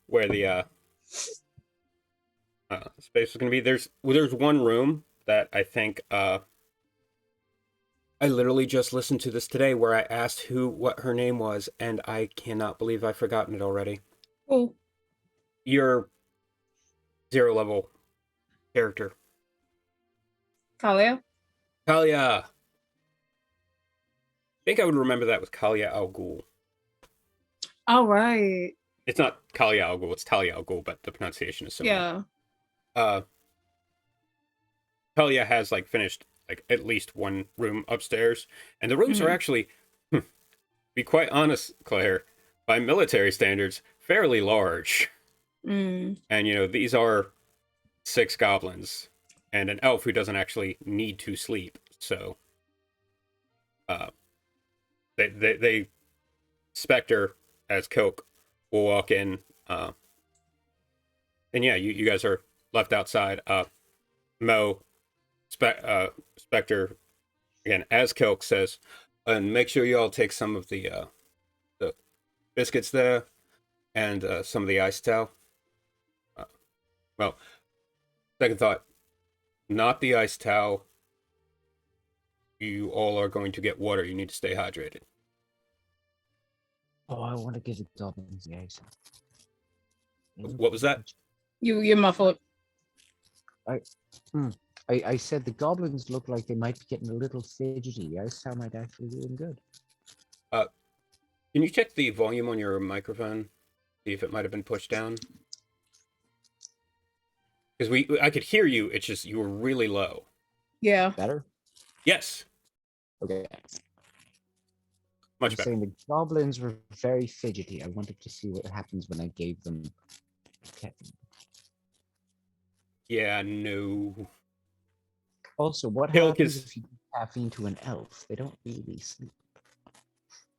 Where the space is going to be. There's one room that I think I literally just listened to this today where I asked what her name was, and I cannot believe I've forgotten it already. Oh. Your 0 level character. Kalia? Kalia. I think I would remember that with Kalia Al Ghul. All right. It's not Kalia Al Ghul, it's Talia Al Ghul, but the pronunciation is similar. Yeah. Kalia has like finished like at least one room upstairs, and the rooms are actually, be quite honest, Claire, by military standards, fairly large. Mm. And these are 6 goblins and an elf who doesn't actually need to sleep. So, they Spectre as Coke will walk in, and yeah, you guys are left outside. Mo, Spectre, again as Coke says, and make sure you all take some of the biscuits there, and some of the ice towel. Well, second thought, not the ice towel. You all are going to get water. You need to stay hydrated. Oh, I want to give the goblins the ice. What was that? You're muffled. I said the goblins look like they might be getting a little fidgety. I sound might actually doing good. Can you check the volume on your microphone? See if it might have been pushed down. Because I could hear you. It's just you were really low. Yeah. Better? Yes, Okay. much I'm better. saying the goblins were very fidgety. I wanted to see what happens when I gave them. Okay. Yeah, no. Also, what Hilk happens is- if you give caffeine to an elf? They don't really sleep.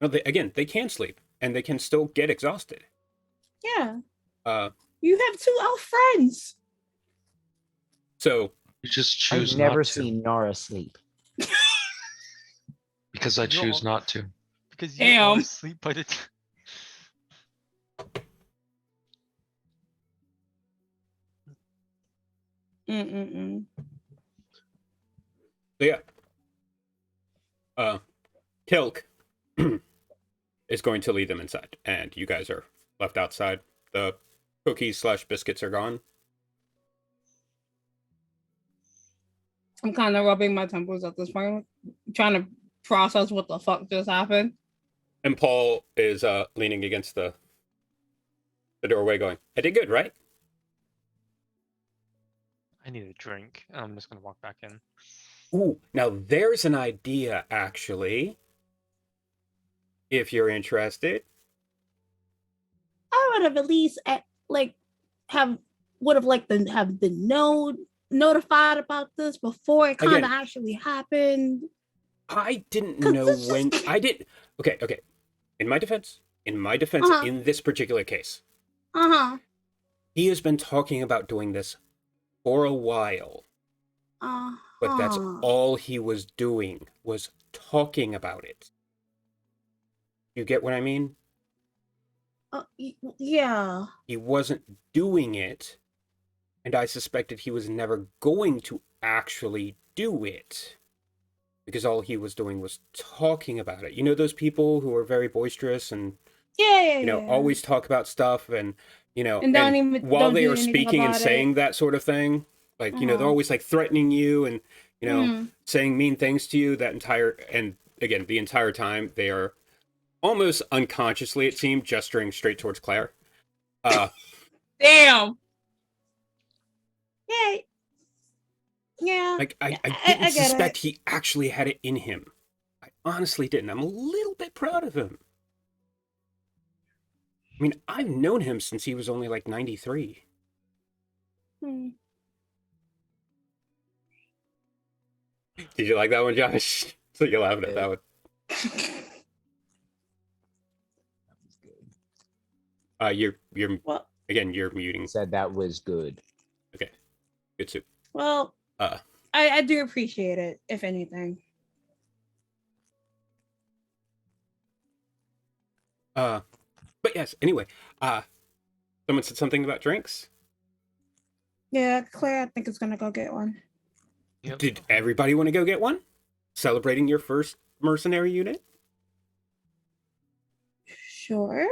No, they can sleep and they can still get exhausted. Yeah. Uh, You have 2 elf friends. so You just I've choose never not to. seen Nara sleep. Because I You choose are- not to. Because you are Damn. asleep by the time. Mm-mm-mm. So yeah, Kilk is going to lead them inside, and you guys are left outside. The cookies / biscuits are gone. I'm kind of rubbing my temples at this point, trying to process what the fuck just happened. And Paul is leaning against the doorway going, I did good, right? I need a drink. I'm just gonna walk back in. Ooh, now there's an idea, actually. If you're interested. I would have at least would have liked to have been notified about this before it kind Again. of actually happened. I didn't 'Cause know this when just- I did. Okay. In my defense, Uh-huh. in this particular case, Uh-huh. he has been talking about doing this for a while. But that's all he was doing, was talking about it. You get what I mean? Yeah. He wasn't doing it, and I suspected he was never going to actually do it. Because all he was doing was talking about it. You know those people who are very boisterous and Yeah. always talk about stuff and And don't even- while don't they do are anything speaking and about saying it. that sort of thing, like they're Uh-huh. always like threatening you and Mm. saying mean things to you the entire time they are almost unconsciously, it seemed, gesturing straight towards Claire. Damn. Yeah. Yeah. Like I I didn't get suspect it. he actually had it in him. I honestly didn't. I'm a little bit proud of him. I mean, I've known him since he was only like 93. Hmm. Did you like that one, Josh? So you're laughing at that one. That was good. You're Well, again, you're muting. Said that was good. Okay, good soup. well, Uh, I do appreciate it, if anything. but yes. Anyway, someone said something about drinks. Yeah, Claire, I think is gonna go get one. Yep. Did everybody want to go get one? Celebrating your first mercenary unit? Sure.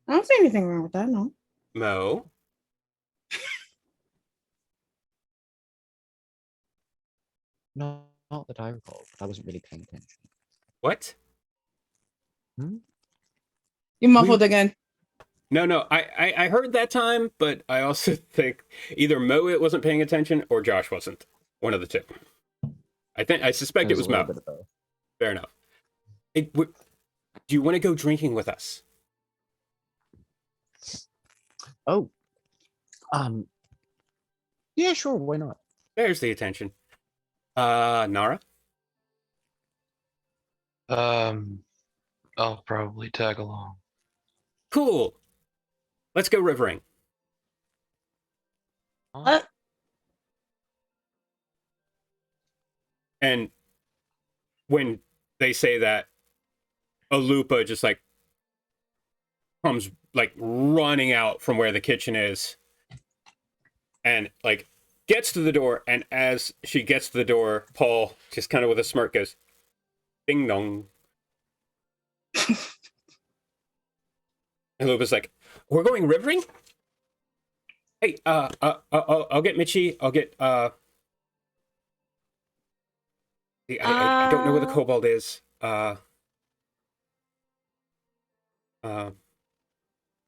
I don't see anything wrong with that, no. Mo. No, not that I recall. I wasn't really paying attention. What? You muffled again. No. I heard that time, but I also think either Mo wasn't paying attention or Josh wasn't. One of the two. I suspect it was a little Mo. bit of both. Fair enough. Do you want to go drinking with us? Oh. Yeah, sure, why not? There's the attention. Nara? I'll probably tag along. Cool. Let's go rivering. What? And when they say that, Alupa just like comes like running out from where the kitchen is and like gets to the door. And as she gets to the door, Paul just kind of with a smirk goes, ding dong. And Lupa's like, we're going rivering? Hey, I'll get Mitchie. I'll get, I don't know where the kobold is.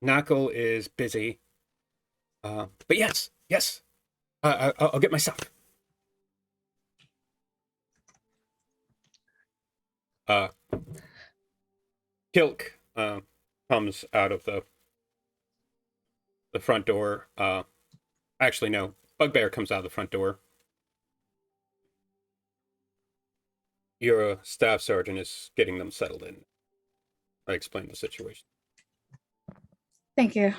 Knuckle is busy. But yes. I'll get my stuff. Kilk comes out of the front door, Actually, no. Bugbear comes out of the front door. Your staff sergeant is getting them settled in. I explained the situation. Thank you.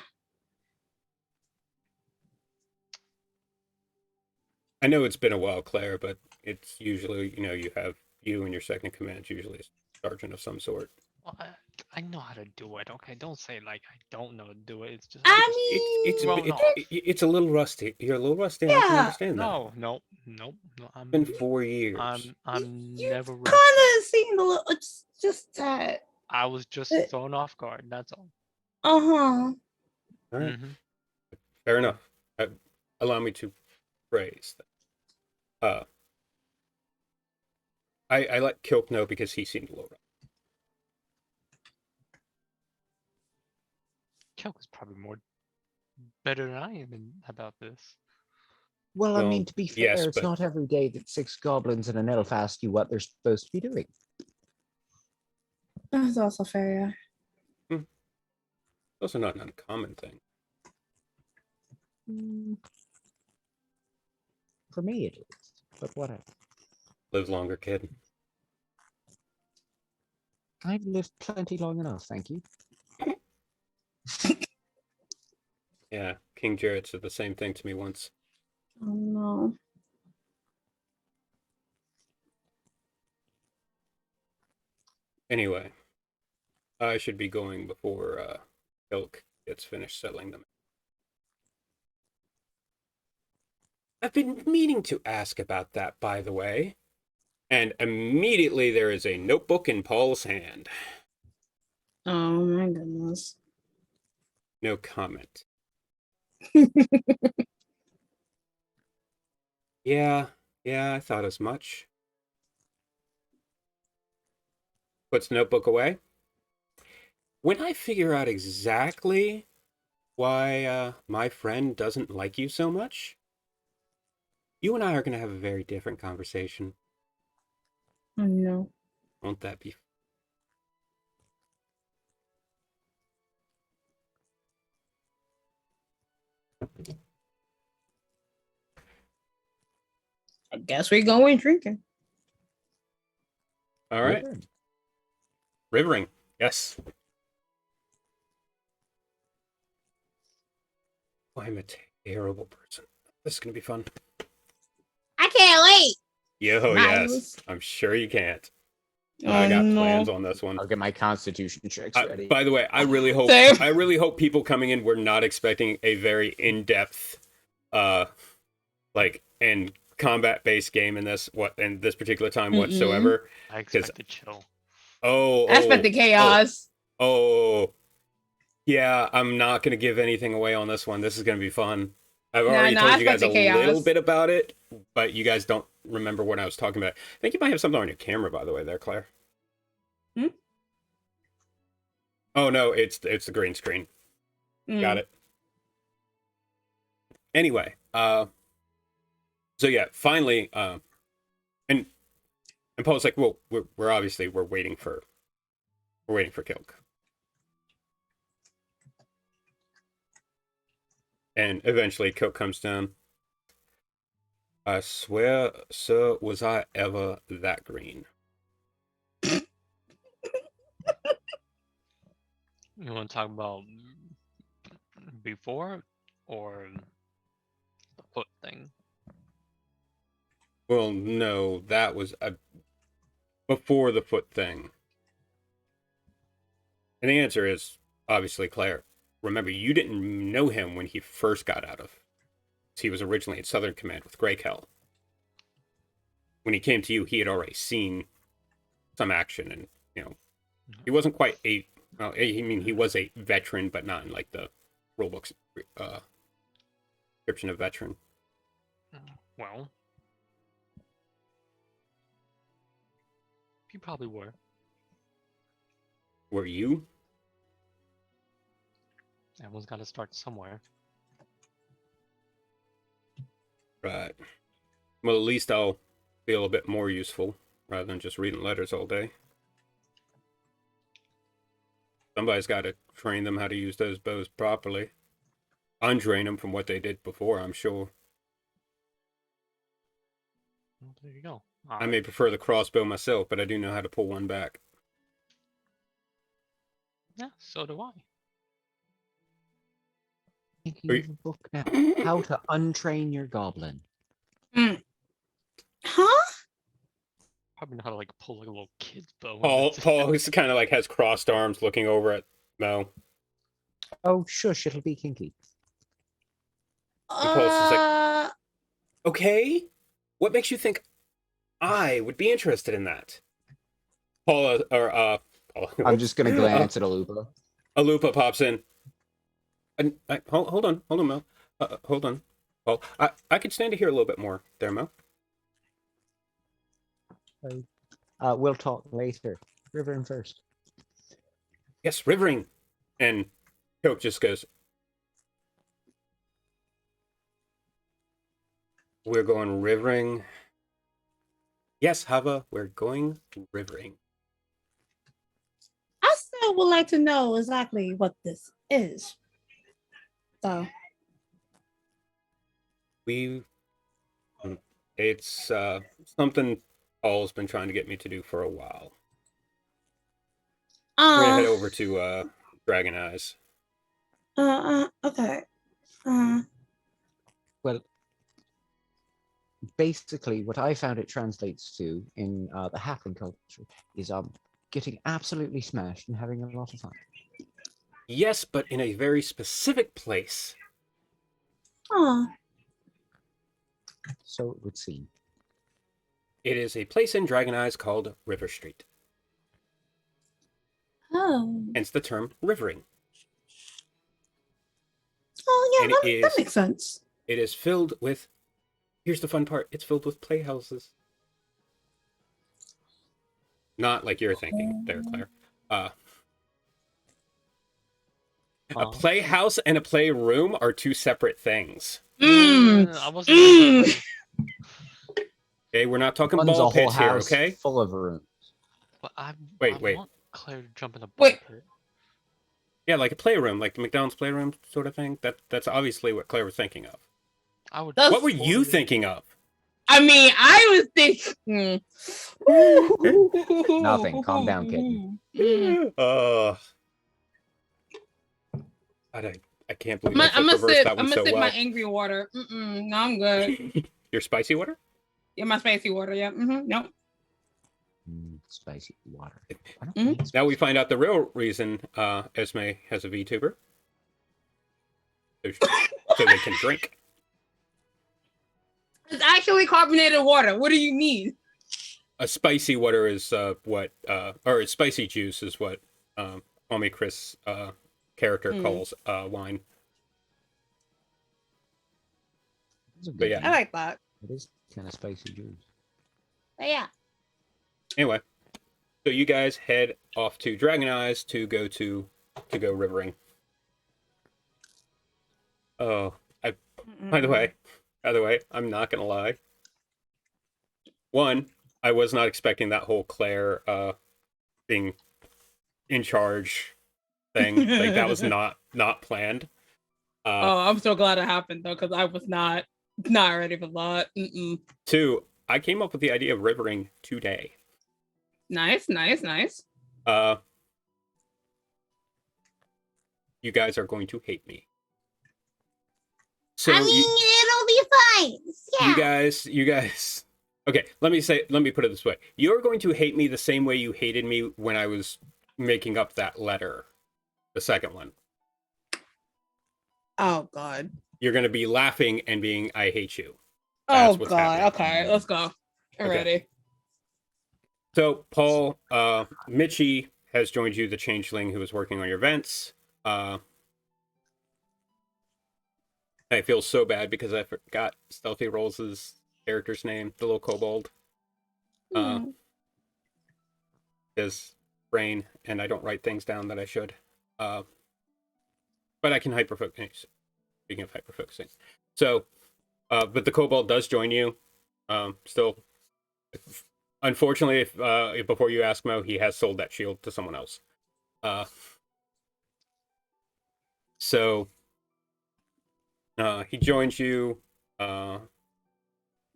I know it's been a while, Claire, but it's usually, you have you and your second in command, usually a sergeant of some sort. Well, I know how to do it. Okay, don't say like I don't know how to do it. It's just It's thrown off. it's a little rusty. You're a little rusty. I can Yeah. understand that. No. It's been 4 years. I'm You never kind rusty. of seemed a little. It's just that. I was just Uh, thrown off guard. That's all. Uh-huh. All right, Mhm. fair enough. Allow me to phrase that. I let Kilk know because he seemed a little rough. Kelk is probably more better than I am about this. Well, I Well, mean, to be fair, yes, it's but- not every day that 6 goblins and an elf ask you what they're supposed to be doing. That's also fair. It's also not an uncommon thing. Mm, For me, it is. But whatever. Live longer, kid. I've lived plenty long enough, thank you. Yeah, King Jarrett said the same thing to me once. Oh no. Anyway, I should be going before Kilk gets finished settling them. I've been meaning to ask about that, by the way. And immediately there is a notebook in Paul's hand. Oh my goodness. No comment. Yeah, I thought as much. Puts the notebook away. When I figure out exactly why my friend doesn't like you so much, you and I are going to have a very different conversation. Oh no. Won't that be? I guess we're going drinking. All right. River? Rivering. Yes. Oh, I'm a terrible person. This is going to be fun. I can't wait. Yo, Miles. yes. I'm sure you can't. Oh, I got no. plans on this one. I'll get my constitution checks ready. By the way, I really hope people coming in were not expecting a very in-depth, and combat-based game in this particular time whatsoever. I expect to chill. I expect the chaos. Yeah, I'm not gonna give anything away on this one. This is gonna be fun. I've No, already no, I told you guys a expect the chaos. little bit about it, but you guys don't remember what I was talking about. I think you might have something on your camera, by the way, there, Claire. Hmm? Oh no, it's the green screen. Got it. Anyway, so yeah, finally, and Paul's like, well, we're obviously waiting for Kilk. And eventually Kilk comes down. I swear, sir, was I ever that green? You want to talk about before or the foot thing? Well, no, that was before the foot thing. And the answer is obviously Claire. Remember, you didn't know him when he first got out of. He was originally in Southern Command with Greykel. When he came to you, he had already seen some action, and he wasn't quite a. Well, I mean, he was a veteran, but not in like the rulebook's description of veteran. Well, you probably were. Were you? Everyone's got to start somewhere. Right. Well, at least I'll feel a bit more useful rather than just reading letters all day. Somebody's got to train them how to use those bows properly. undrain them from what they did before, I'm sure. Well, there you go. I may prefer the crossbow myself, but I do know how to pull one back. Yeah, so do I. Thinking Are of a book now. How to untrain your goblin. Huh? Probably know how to like pull like a little kid's bow. and Paul, that's it. Paul is kind of like has crossed arms, looking over at Mo. Oh, shush, it'll be kinky. Paul's just like, Uh, okay, what makes you think I would be interested in that? Paula, or I'm just gonna glance at Alupa. Alupa pops in. Hold on, Mo. Hold on, Paul. I could stand to hear a little bit more there, Mo. We'll talk later. River first. Yes, rivering. And Coke just goes, we're going rivering. Yes, Hava, we're going rivering. I still would like to know exactly what this is. So, It's something Paul's been trying to get me to do for a while. We're gonna head over to Dragon Eyes. okay. Well, basically, what I found it translates to in the halfling culture is getting absolutely smashed and having a lot of fun. Yes, but in a very specific place. Oh, So it would seem. It is a place in Dragon Eyes called River Street. oh, Hence the term rivering. oh, yeah, And that makes sense. It is filled with, here's the fun part, it's filled with playhouses. Not like you're thinking there, Claire. A playhouse and a playroom are two separate things. I wasn't exactly, Okay, we're not talking One's a ball whole pits here, house okay? full of rooms. but I Wait. want Claire to jump in the ball Wait. pit. Yeah, like a playroom, like the McDonald's playroom sort of thing. That's obviously what Claire was thinking of. I would. That's- What were you totally- thinking of? I mean, I was thinking. Nothing. Calm down, kitten. I can't believe I I'm gonna reversed sip. that I'm one gonna so sip well. my angry water. No, I'm good. Your spicy water? Yeah, my spicy water. Yeah. Nope. Spicy water. Now we find out the real reason Esme has a VTuber. So they can drink. It's actually carbonated water. What do you need? A spicy water is or a spicy juice is what Homie Chris character calls wine. But yeah. I like that. It is kind of spicy juice. But yeah. Anyway, so you guys head off to Dragon Eyes to go rivering. Oh, by the way, I'm not gonna lie. One, I was not expecting that whole Claire being in charge thing. Like that was not planned. I'm so glad it happened though, because I was not ready for that. Two, I came up with the idea of rivering today. Nice. You guys are going to hate me. So it'll be fine. Yeah. you guys. Okay, let me put it this way. You're going to hate me the same way you hated me when I was making up that letter, the second one. Oh God. You're going to be laughing and being, I hate you. Oh what's God. happening. Okay, let's go. I'm Okay. ready. So, Paul, Mitchie has joined you, the changeling who is working on your vents. I feel so bad because I forgot Stealthy Rolls' character's name, the little kobold. His brain, and I don't write things down that I should. But I can hyperfocus. Speaking of hyperfocusing. So, but the kobold does join you. Still, unfortunately, if before you ask Mo, he has sold that shield to someone else. So He joins you.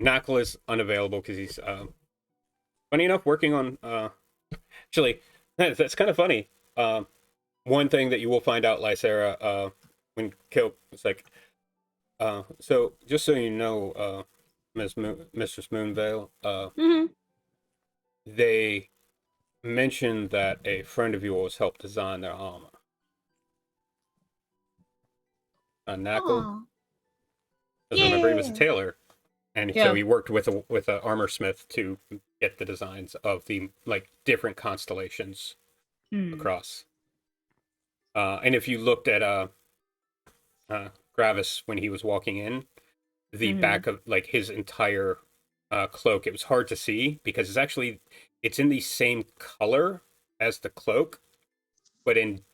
Knuckle is unavailable because he's funny enough working on actually that's kind of funny. One thing that you will find out, Lysera, when Kill, it's like, so just so you know, Mistress Moonvale, Hmm. they mentioned that a friend of yours helped design their armor. Knuckle, Oh, because remember he was a yeah. tailor, and so Yeah. he worked with a armor smith to get the designs of the like different constellations Hmm. across. And if you looked at Gravis when he was walking in, the Mhm. back of like his entire cloak, it was hard to see because it's in the same color as the cloak, but in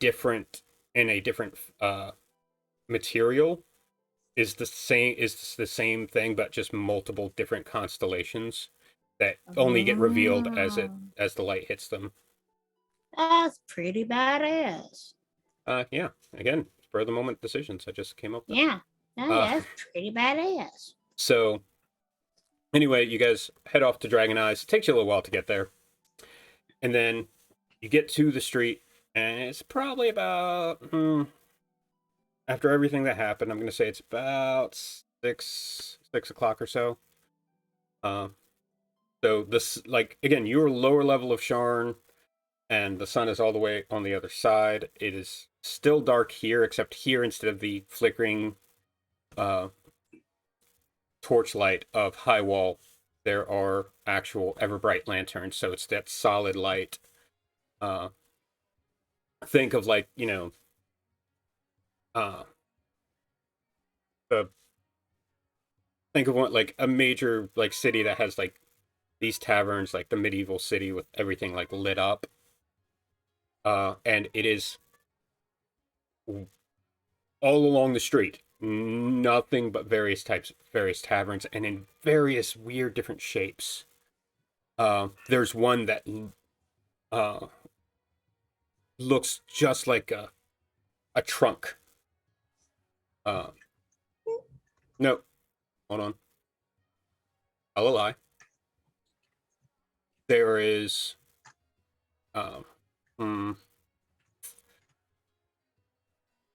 a different material. Is the same thing, but just multiple different constellations that only get revealed Oh, as the light hits them. that's pretty badass. Yeah. Again, spur of the moment decisions. I just came up with. Yeah. No, Uh, that's pretty badass. so anyway, you guys head off to Dragon Eyes. It takes you a little while to get there, and then you get to the street, and it's probably about after everything that happened. I'm gonna say it's about 6 o'clock or so. So this, like, again, you're lower level of Sharn, and the sun is all the way on the other side. It is still dark here, except here instead of the flickering torchlight of High Wall, there are actual Everbright lanterns. So it's that solid light. Uh, think of like uh, the think of one like a major like city that has like these taverns, like the medieval city with everything like lit up. And it is all along the street. Nothing but various taverns, and in various weird different shapes. There's one that uh, looks just like a trunk. No, hold on. I'll lie. There is. Um, hmm,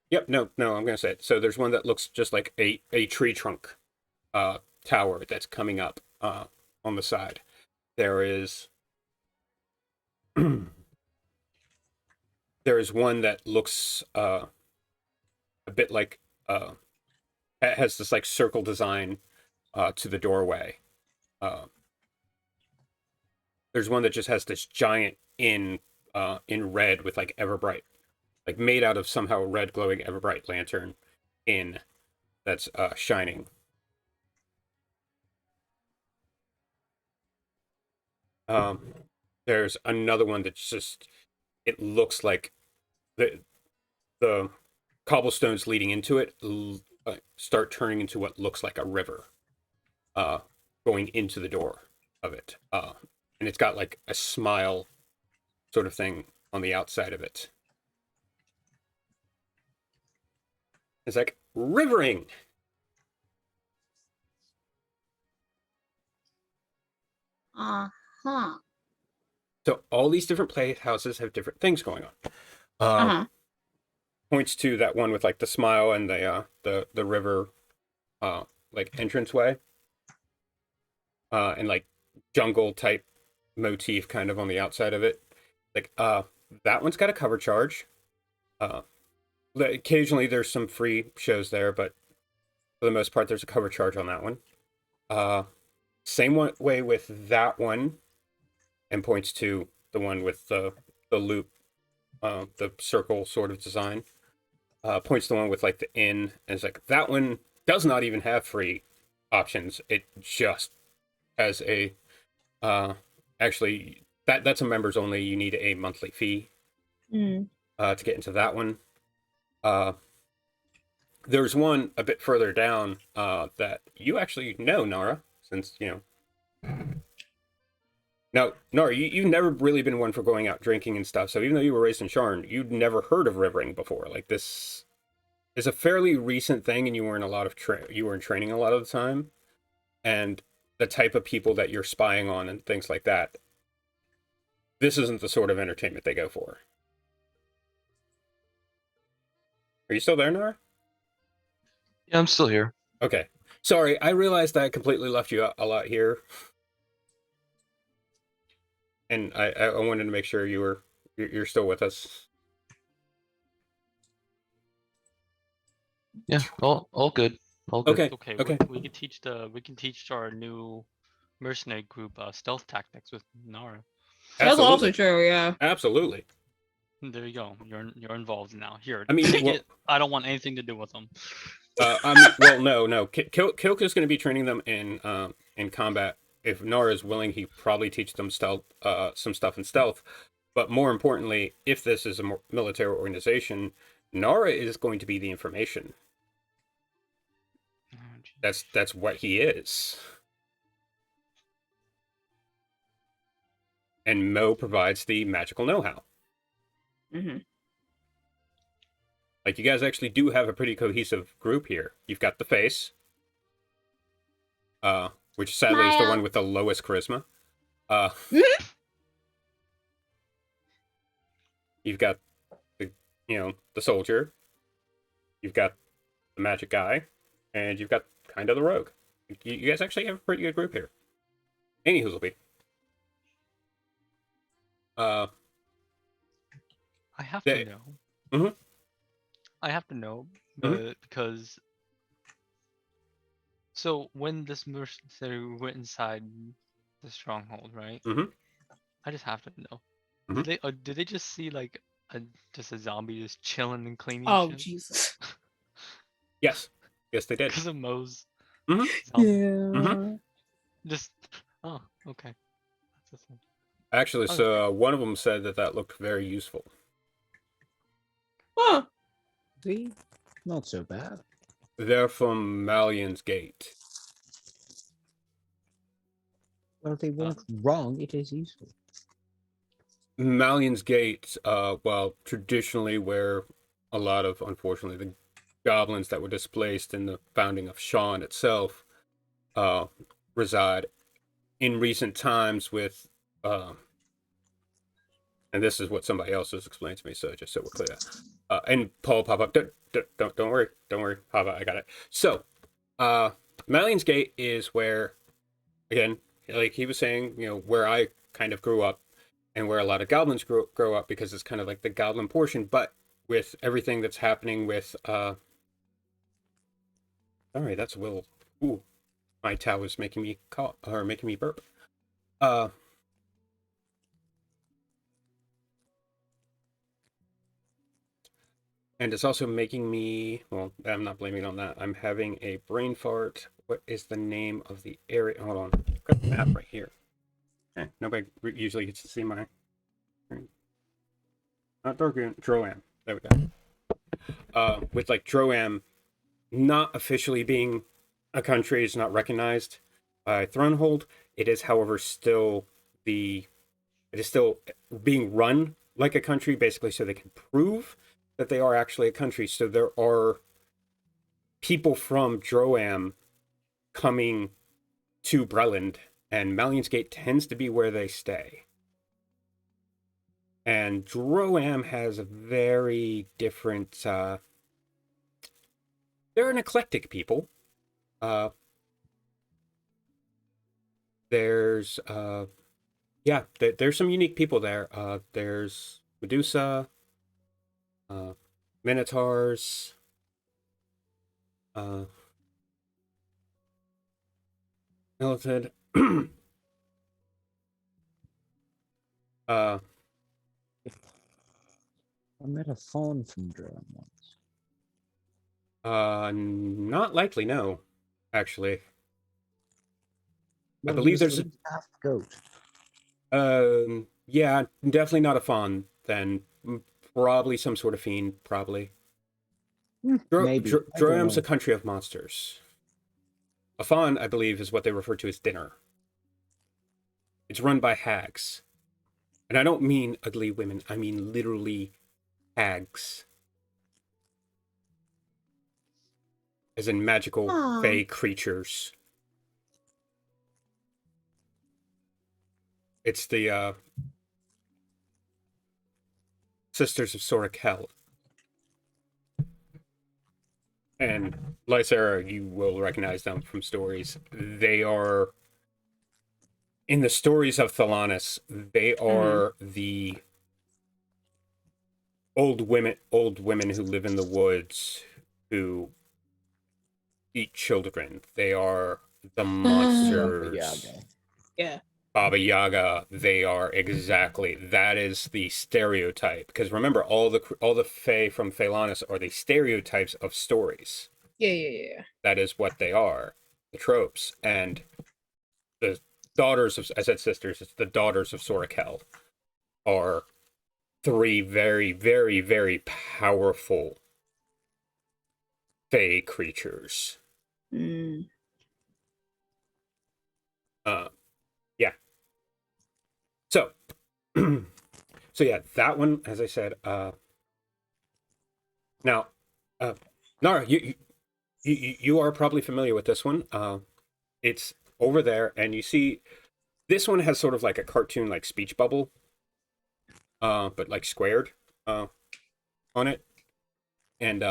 yep, no, I'm gonna say it. So there's one that looks just like a tree trunk tower that's coming up on the side. There is there is one that looks a bit like it has this like circle design to the doorway. Uh, there's one that just has this giant in red with like Everbright, like made out of somehow red glowing Everbright lantern in that's shining. Um, there's another one that's just it looks like the cobblestones leading into it start turning into what looks like a river uh, going into the door of it. And it's got like a smile sort of thing on the outside of it. It's like rivering. Uh-huh. So all these different playhouses have different things going on. Uh-huh. Points to that one with like the smile and the river like entranceway. And like jungle type motif kind of on the outside of it. Like that one's got a cover charge. Uh occasionally there's some free shows there, but for the most part there's a cover charge on that one. Same way with that one, and points to the one with the loop, the circle sort of design. Points to the one with like the inn, and it's like that one does not even have free options. It just has a actually that's a members only. You need a monthly fee Mm. to get into that one. There's one a bit further down that you actually know, Nara, since Now, Nara, you've never really been one for going out drinking and stuff. So even though you were raised in Sharn, you'd never heard of rivering before. Like this is a fairly recent thing, and you were in a lot of you were in training a lot of the time, and the type of people that you're spying on and things like that. This isn't the sort of entertainment they go for. Are you still there, Nara? Yeah, I'm still here. Okay. Sorry, I realized I completely left you a lot here, and I wanted to make sure you're still with us. Yeah, all good. All good. Okay. Okay, Okay. we can teach our new mercenary group stealth tactics with Nara. That's also Absolutely. true. Yeah. Absolutely. There you go. You're involved now. Here, I mean, take well, it. I don't want anything to do with them. I mean, well, no. Kilk is going to be training them in combat. If Nara is willing, he probably teach them stealth, some stuff in stealth. But more importantly, if this is a military organization, Nara is going to be the information. Oh, geez. That's what he is. And Mo provides the magical know-how. Mm-hmm. Like, you guys actually do have a pretty cohesive group here. You've got the face, which sadly is the Smile. one with the lowest charisma. Uh, you've got the the soldier. You've got the magic guy, and you've got kind of the rogue. You guys actually have a pretty good group here. Anywhoozleby. I have They- to know. Mhm. I have to know Mhm. because. So when this mercenary went inside the stronghold, right? Mhm. I just have to know. Mhm. Did they just see like just a zombie just chilling and cleaning Oh shit? Jesus. Yes, they did. Because of Moe's Mhm. zombie. Mhm. Just okay. That's the thing. Actually, Okay. so one of them said that looked very useful. Huh. See? Not so bad. They're from Malian's Gate. Well, if they weren't wrong, it is useful. Malian's Gate, well, traditionally where a lot of, unfortunately, the goblins that were displaced in the founding of Sean itself reside. In recent times with, and this is what somebody else has explained to me, so just so we're clear. And Paul, pop up, don't worry, Papa, I got it. So, Malian's Gate is where, again, like he was saying, where I kind of grew up, and where a lot of goblins grow up, because it's kind of like the goblin portion, but with everything that's happening with sorry, that's Will. Ooh, my towel is making me cough, or making me burp. And it's also making me, well, I'm not blaming it on that. I'm having a brain fart. What is the name of the area? Hold on. I've got the map right here. Okay, nobody usually gets to see my. Not Dorgan, Droam. There we go. With like Droam not officially being a country, it's not recognized by Thronehold. It is, however, still being run like a country, basically, so they can prove that they are actually a country. So there are people from Droam coming to Breland, and Malian's Gate tends to be where they stay. And Droam has a very different. They're an eclectic people. There's there's some unique people there. There's Medusa, Minotaurs, Melted. I met a fawn from Durham once. Not likely, no. Actually, Well, he believe was there's at least half goat. yeah, definitely not a fawn. Then probably some sort of fiend. Probably. Maybe. I don't Droam's know. a country of monsters. A fawn, I believe, is what they refer to as dinner. It's run by hags. And I don't mean ugly women, I mean literally hags. as in magical Aw. fey creatures. It's the Sisters of Sorakel. And Lysera, you will recognize them from stories. They are, in the stories of Thelanis, they are the old women who live in the woods who eat children. They are the monsters. Yaga. Yeah. Baba Yaga. They are exactly, that is the stereotype. Because remember, all the Fae from Thelanis are the stereotypes of stories. Yeah. That is what they are, the tropes. And the daughters of, I said sisters, it's the daughters of Sorakel, are three very, very, very powerful Fae creatures. Mm. Yeah. So, so yeah, that one, as I said, now, Nara, you are probably familiar with this one. It's over there, and you see, this one has sort of like a cartoon, like speech bubble, but like squared, on it, and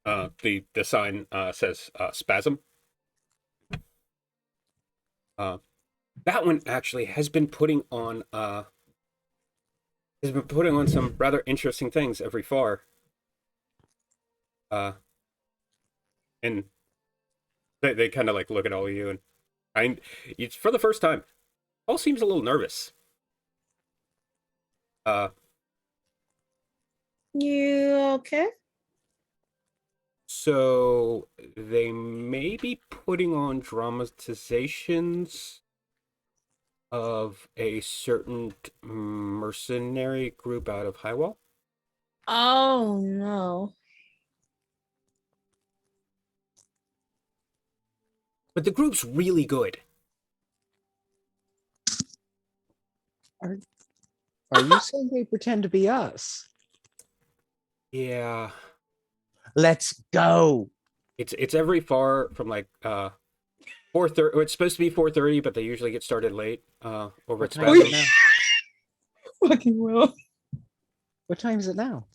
the sign says spasm. That one actually has been putting on some rather interesting things every far. And they kind of like look at all of you, and it's for the first time. All seems a little nervous. You okay? So they may be putting on dramatizations of a certain mercenary group out of Highwall. Oh no. But the group's really good. Are you saying they pretend to be us? Yeah. Let's go. It's every far from like 4:30. It's supposed to be 4:30, but they usually get started late over What at time is Spasm. it now? Fucking well. What time is it now?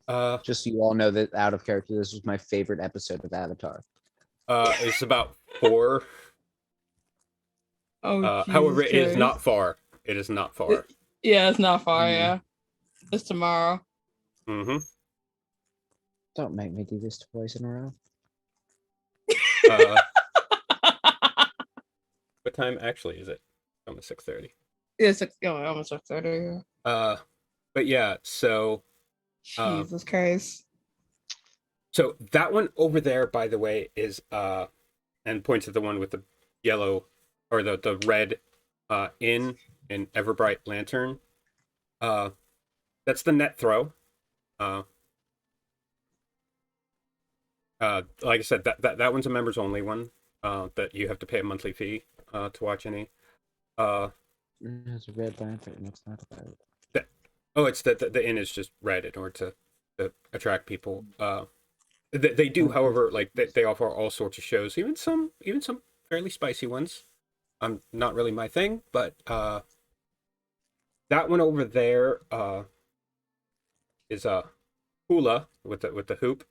Uh, Just so you all know that out of character, this was my favorite episode of Avatar. it's about 4. Oh, However, it Jesus is not Christ. far. It is not far. Yeah, it's not far. Mm. Yeah, it's tomorrow. Mm-hmm. Don't make me do this twice in a row. What time actually is it? Almost 6:30. It's almost 6:30. But yeah, so Jesus Christ. so that one over there, by the way, is and points at the one with the yellow or the red in an Everbright lantern. That's the net throw. Like I said, that one's a members only one. That you have to pay a monthly fee to watch any. There's a red lantern. What's that about? It's the inn is just red in order to attract people. They do, however, like they offer all sorts of shows, even some fairly spicy ones. Not really my thing, but that one over there is a hula with the hoop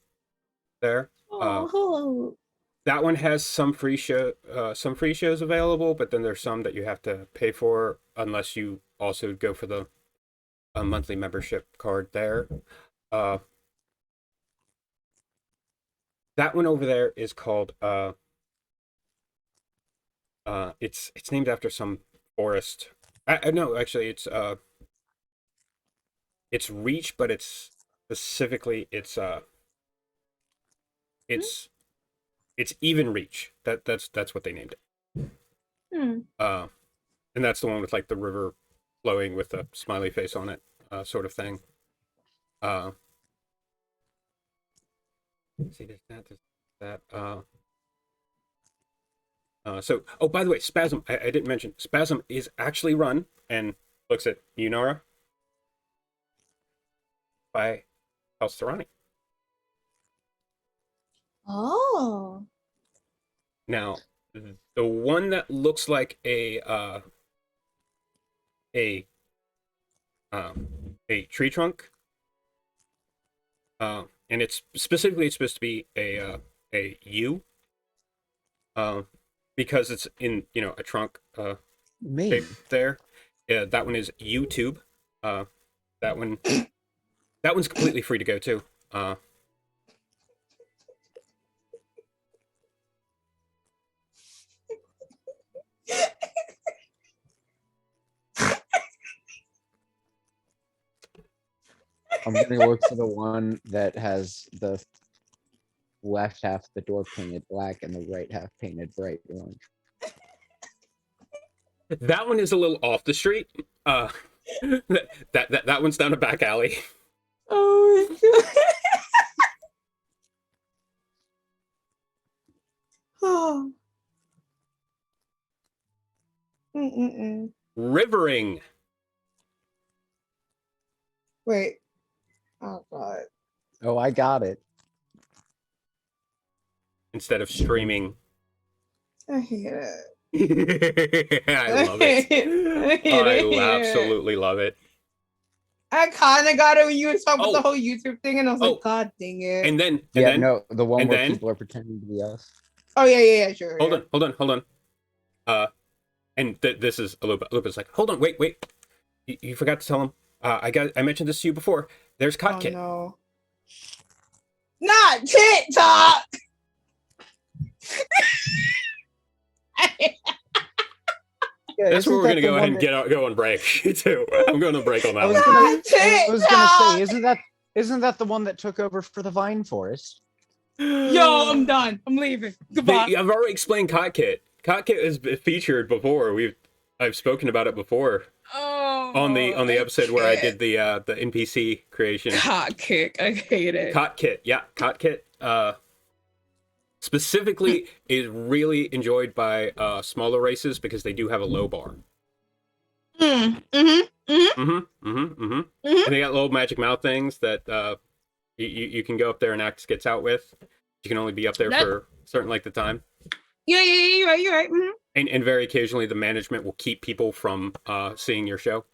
there. Oh, hello. That one has some free shows available, but then there's some that you have to pay for unless you also go for the monthly membership card there. That one over there is called it's named after some forest. No, actually it's Reach, but it's specifically it's Even Reach. That's what they named it. Hmm. And that's the one with like the river flowing with a smiley face on it, sort of thing. See, there's that. So, oh, by the way, Spasm, I didn't mention, Spasm is actually run, and looks at you, Nora, by House Serrani. Oh. Now, the one that looks like a tree trunk, and it's supposed to be a U, because it's in a trunk Me. shape there. Yeah, that one is YouTube. That one that one's completely free to go too. I'm gonna look for the one that has the left half of the door painted black and the right half painted bright orange. That one is a little off the street. That one's down a back alley. Oh my god. Oh. Mm-mm-mm. Rivering. Wait. Oh god. Oh, I got it. Instead of streaming. I hate it. I love it. I it. absolutely love it. I kind of got it when you were talking about Oh. the whole YouTube thing, and I was Oh. like, God dang it. And then No, the one and where then- people are pretending to be us. Oh yeah, sure. hold yeah. on. And this is Lupa's like, hold on, wait. You forgot to tell him. I mentioned this to you before. There's Oh Kotkit. no. Not TikTok. Yeah, That's where isn't we're that gonna the go ahead one and go on break too. I'm going to break on I that was one. gonna, Not I was gonna say, TikTok. isn't that the one that took over for the Vine Forest? Yo, I'm done. I'm leaving. Goodbye. I've already explained Kotkit. Kotkit has been featured before. I've spoken about it before Oh, on the episode where I did the NPC creation. Cock kick. I hate it. Kotkit, yeah, Kotkit. Specifically is really enjoyed by smaller races because they do have a low bar. Mhm. And they got little magic mouth things that you can go up there and act skits out with. You can only be up there for a certain length of time. Yeah, you're right. Mhm. And very occasionally the management will keep people from seeing your show.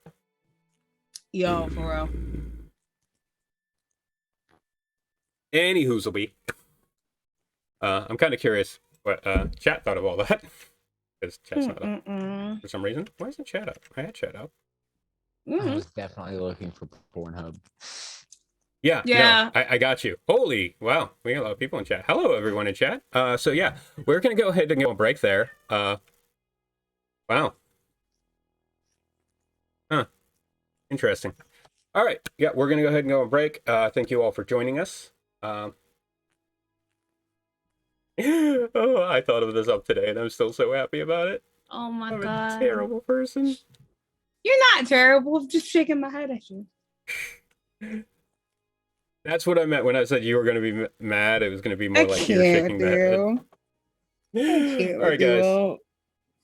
Yo, for real. Any whoozleby. I'm kind of curious what chat thought of all that. Because chat's not up for some reason. Why isn't chat up? I had chat up. I was definitely looking for Pornhub. Yeah, Yeah. no, I got you. Holy, wow, we got a lot of people in chat. Hello, everyone in chat. So yeah, we're gonna go ahead and go on break there. Wow. Huh. Interesting. All right, yeah, we're gonna go ahead and go on break. Thank you all for joining us. Oh, I thought of this up today, and I'm still so happy about it. Oh my I'm god. a terrible person. You're not terrible. I'm just shaking my head at you. That's what I meant when I said you were going to be mad. It was going to be more I like you're can't shaking that head. do. I can't All right, do.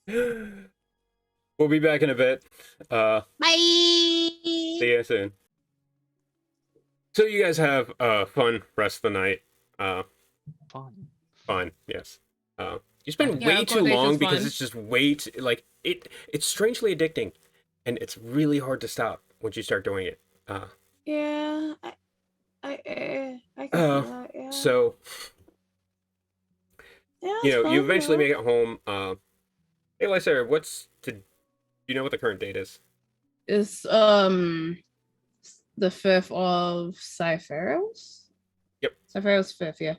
guys. We'll be back in a bit. Bye. See you soon. So you guys have fun rest of the night. Fun. Fun, yes. You spend Yeah, way too quotations long because fun. it's just way too, like it's strangely addicting, and it's really hard to stop once you start doing it. Yeah, I can see that. Yeah. So yeah, you know, it's you fun, eventually yeah. make it home. Hey, Lysa, do you know what the current date is? It's the 5th of Cypheros? Yep. Cypheros 5th, yeah.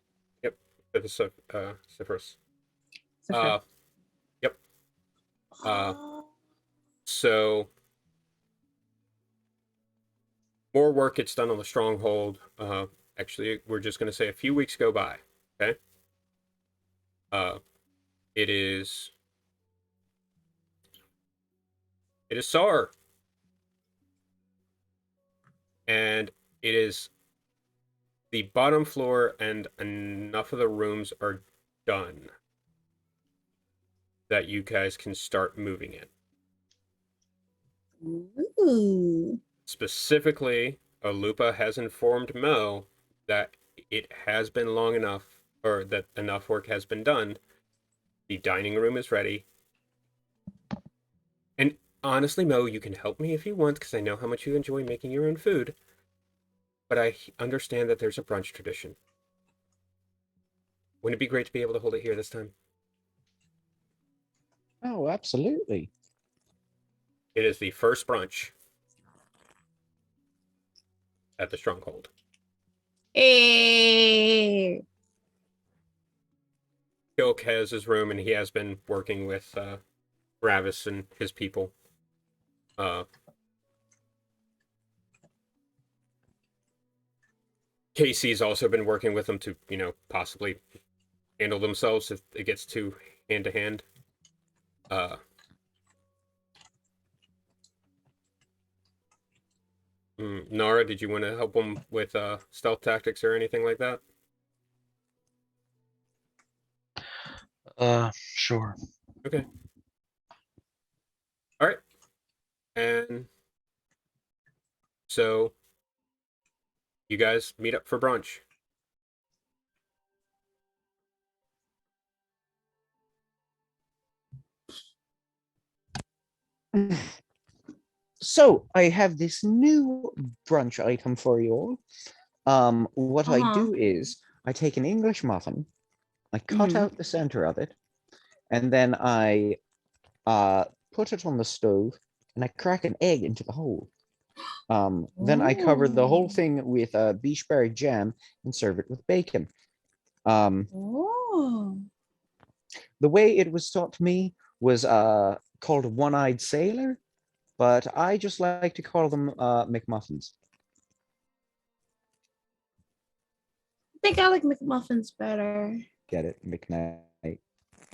It's Cyprus. It's the 5th. Yep. So more work gets done on the stronghold. Actually, we're just going to say a few weeks go by. Okay. It is SAR, and it is the bottom floor, and enough of the rooms are done that you guys can start moving in. Ooh. Specifically, Lupa has informed Mo that it has been long enough or that enough work has been done. The dining room is ready. And honestly, Mo, you can help me if you want, because I know how much you enjoy making your own food. But I understand that there's a brunch tradition. Wouldn't it be great to be able to hold it here this time? Oh, absolutely. It is the first brunch at the stronghold. Hey. Gilk has his room, and he has been working with Gravis and his people. Casey's also been working with them to, possibly handle themselves if it gets too hand to hand. Nara, did you want to help them with stealth tactics or anything like that? Sure. Okay. All right. And so you guys meet up for brunch. So I have this new brunch item for you all. What I do is I take an English muffin, I cut out the center of it, and then I put it on the stove, and I crack an egg into the hole. Then I cover the whole thing with beechberry jam and serve it with bacon. Oh. The way it was taught to me was called one-eyed sailor, but I just like to call them McMuffins. I think I like McMuffins better. Get it, McKnight,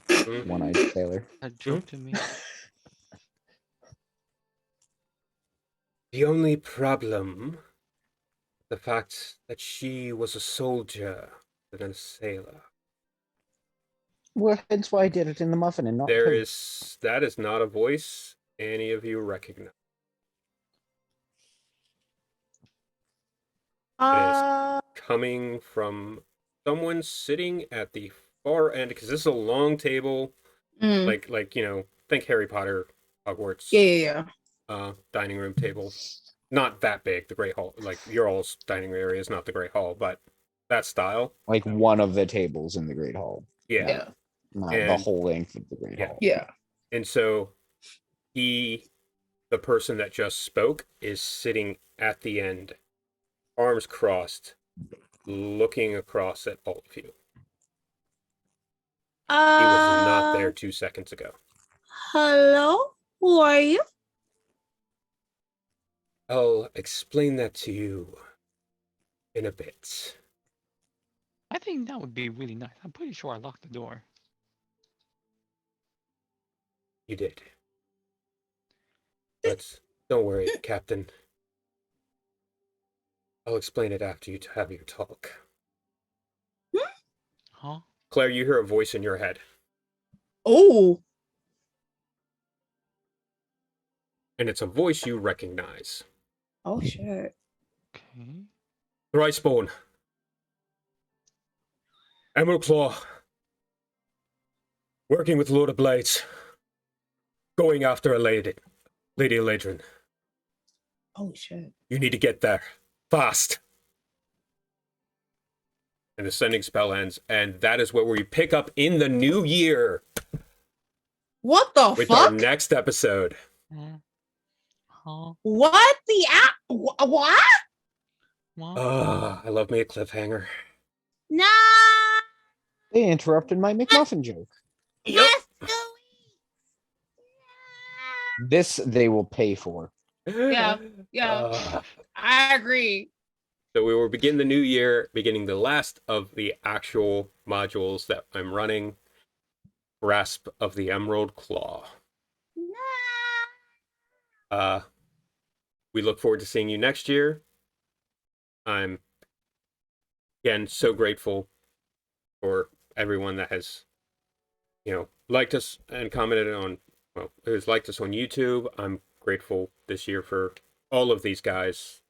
Mhm. one-eyed sailor. That joke to me. The only problem, the fact that she was a soldier and then a sailor. Well, hence why I did it in the muffin and not toast. That is not a voice any of you recognize. It is coming from someone sitting at the far end, because this is a long table, like think Harry Potter, Hogwarts. Yeah. Dining room table. Not that big, the Great Hall. Like your all's dining room area is not the Great Hall, but that style. Like one of the tables in the Great Hall. Yeah. Not the And- whole length of the Great Yeah. Hall. Yeah. And so the person that just spoke, is sitting at the end, arms crossed, looking across at all of you. He was not there 2 seconds ago. Hello? Who are you? I'll explain that to you in a bit. I think that would be really nice. I'm pretty sure I locked the door. You did. But don't worry, Captain. I'll explain it after you have your talk. Huh? Claire, you hear a voice in your head. Oh. And it's a voice you recognize. Oh, shit. Okay. Thriceborn. Emerald Claw. Working with Lord of Blades. Going after a lady. Lady Eladrin. Oh, shit. You need to get there. Fast. And the sending spell ends, and that is where we pick up in the new year. What the with our fuck? next episode. Huh? What the app? What? What? I love me a cliffhanger. Nah. They interrupted my McMuffin joke. Yes. This they will pay for. Yeah. I agree. So we will begin the new year, beginning the last of the actual modules that I'm running. Grasp of the Emerald Claw. We look forward to seeing you next year. I'm, again, so grateful for everyone that has, liked us and commented on, who's liked us on YouTube. I'm grateful this year for all of these guys.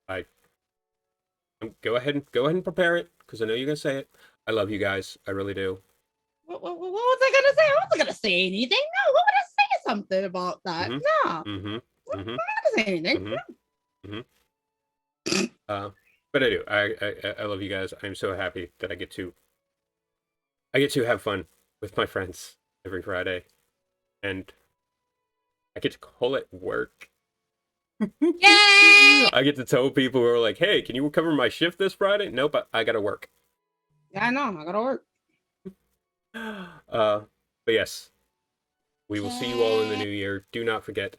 Go ahead and prepare it, because I know you're gonna say it. I love you guys. I really do. What was I gonna say? I wasn't gonna say anything. No, what would I say something about that? Mhm. No, Mm-hmm. I'm Mm-hmm. not gonna say anything. Mm-hmm. But I do. I love you guys. I'm so happy that I get to have fun with my friends every Friday, and I get to call it work. Yay! I get to tell people who are like, "Hey, can you cover my shift this Friday?" Nope, I gotta work. Yeah, I know. I gotta work. But yes, we will see you all in the new year. Do not forget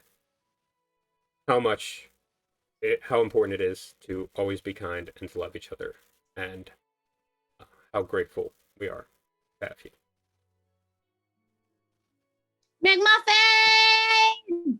how important it is to always be kind and to love each other, and how grateful we are to have you. McMuffin!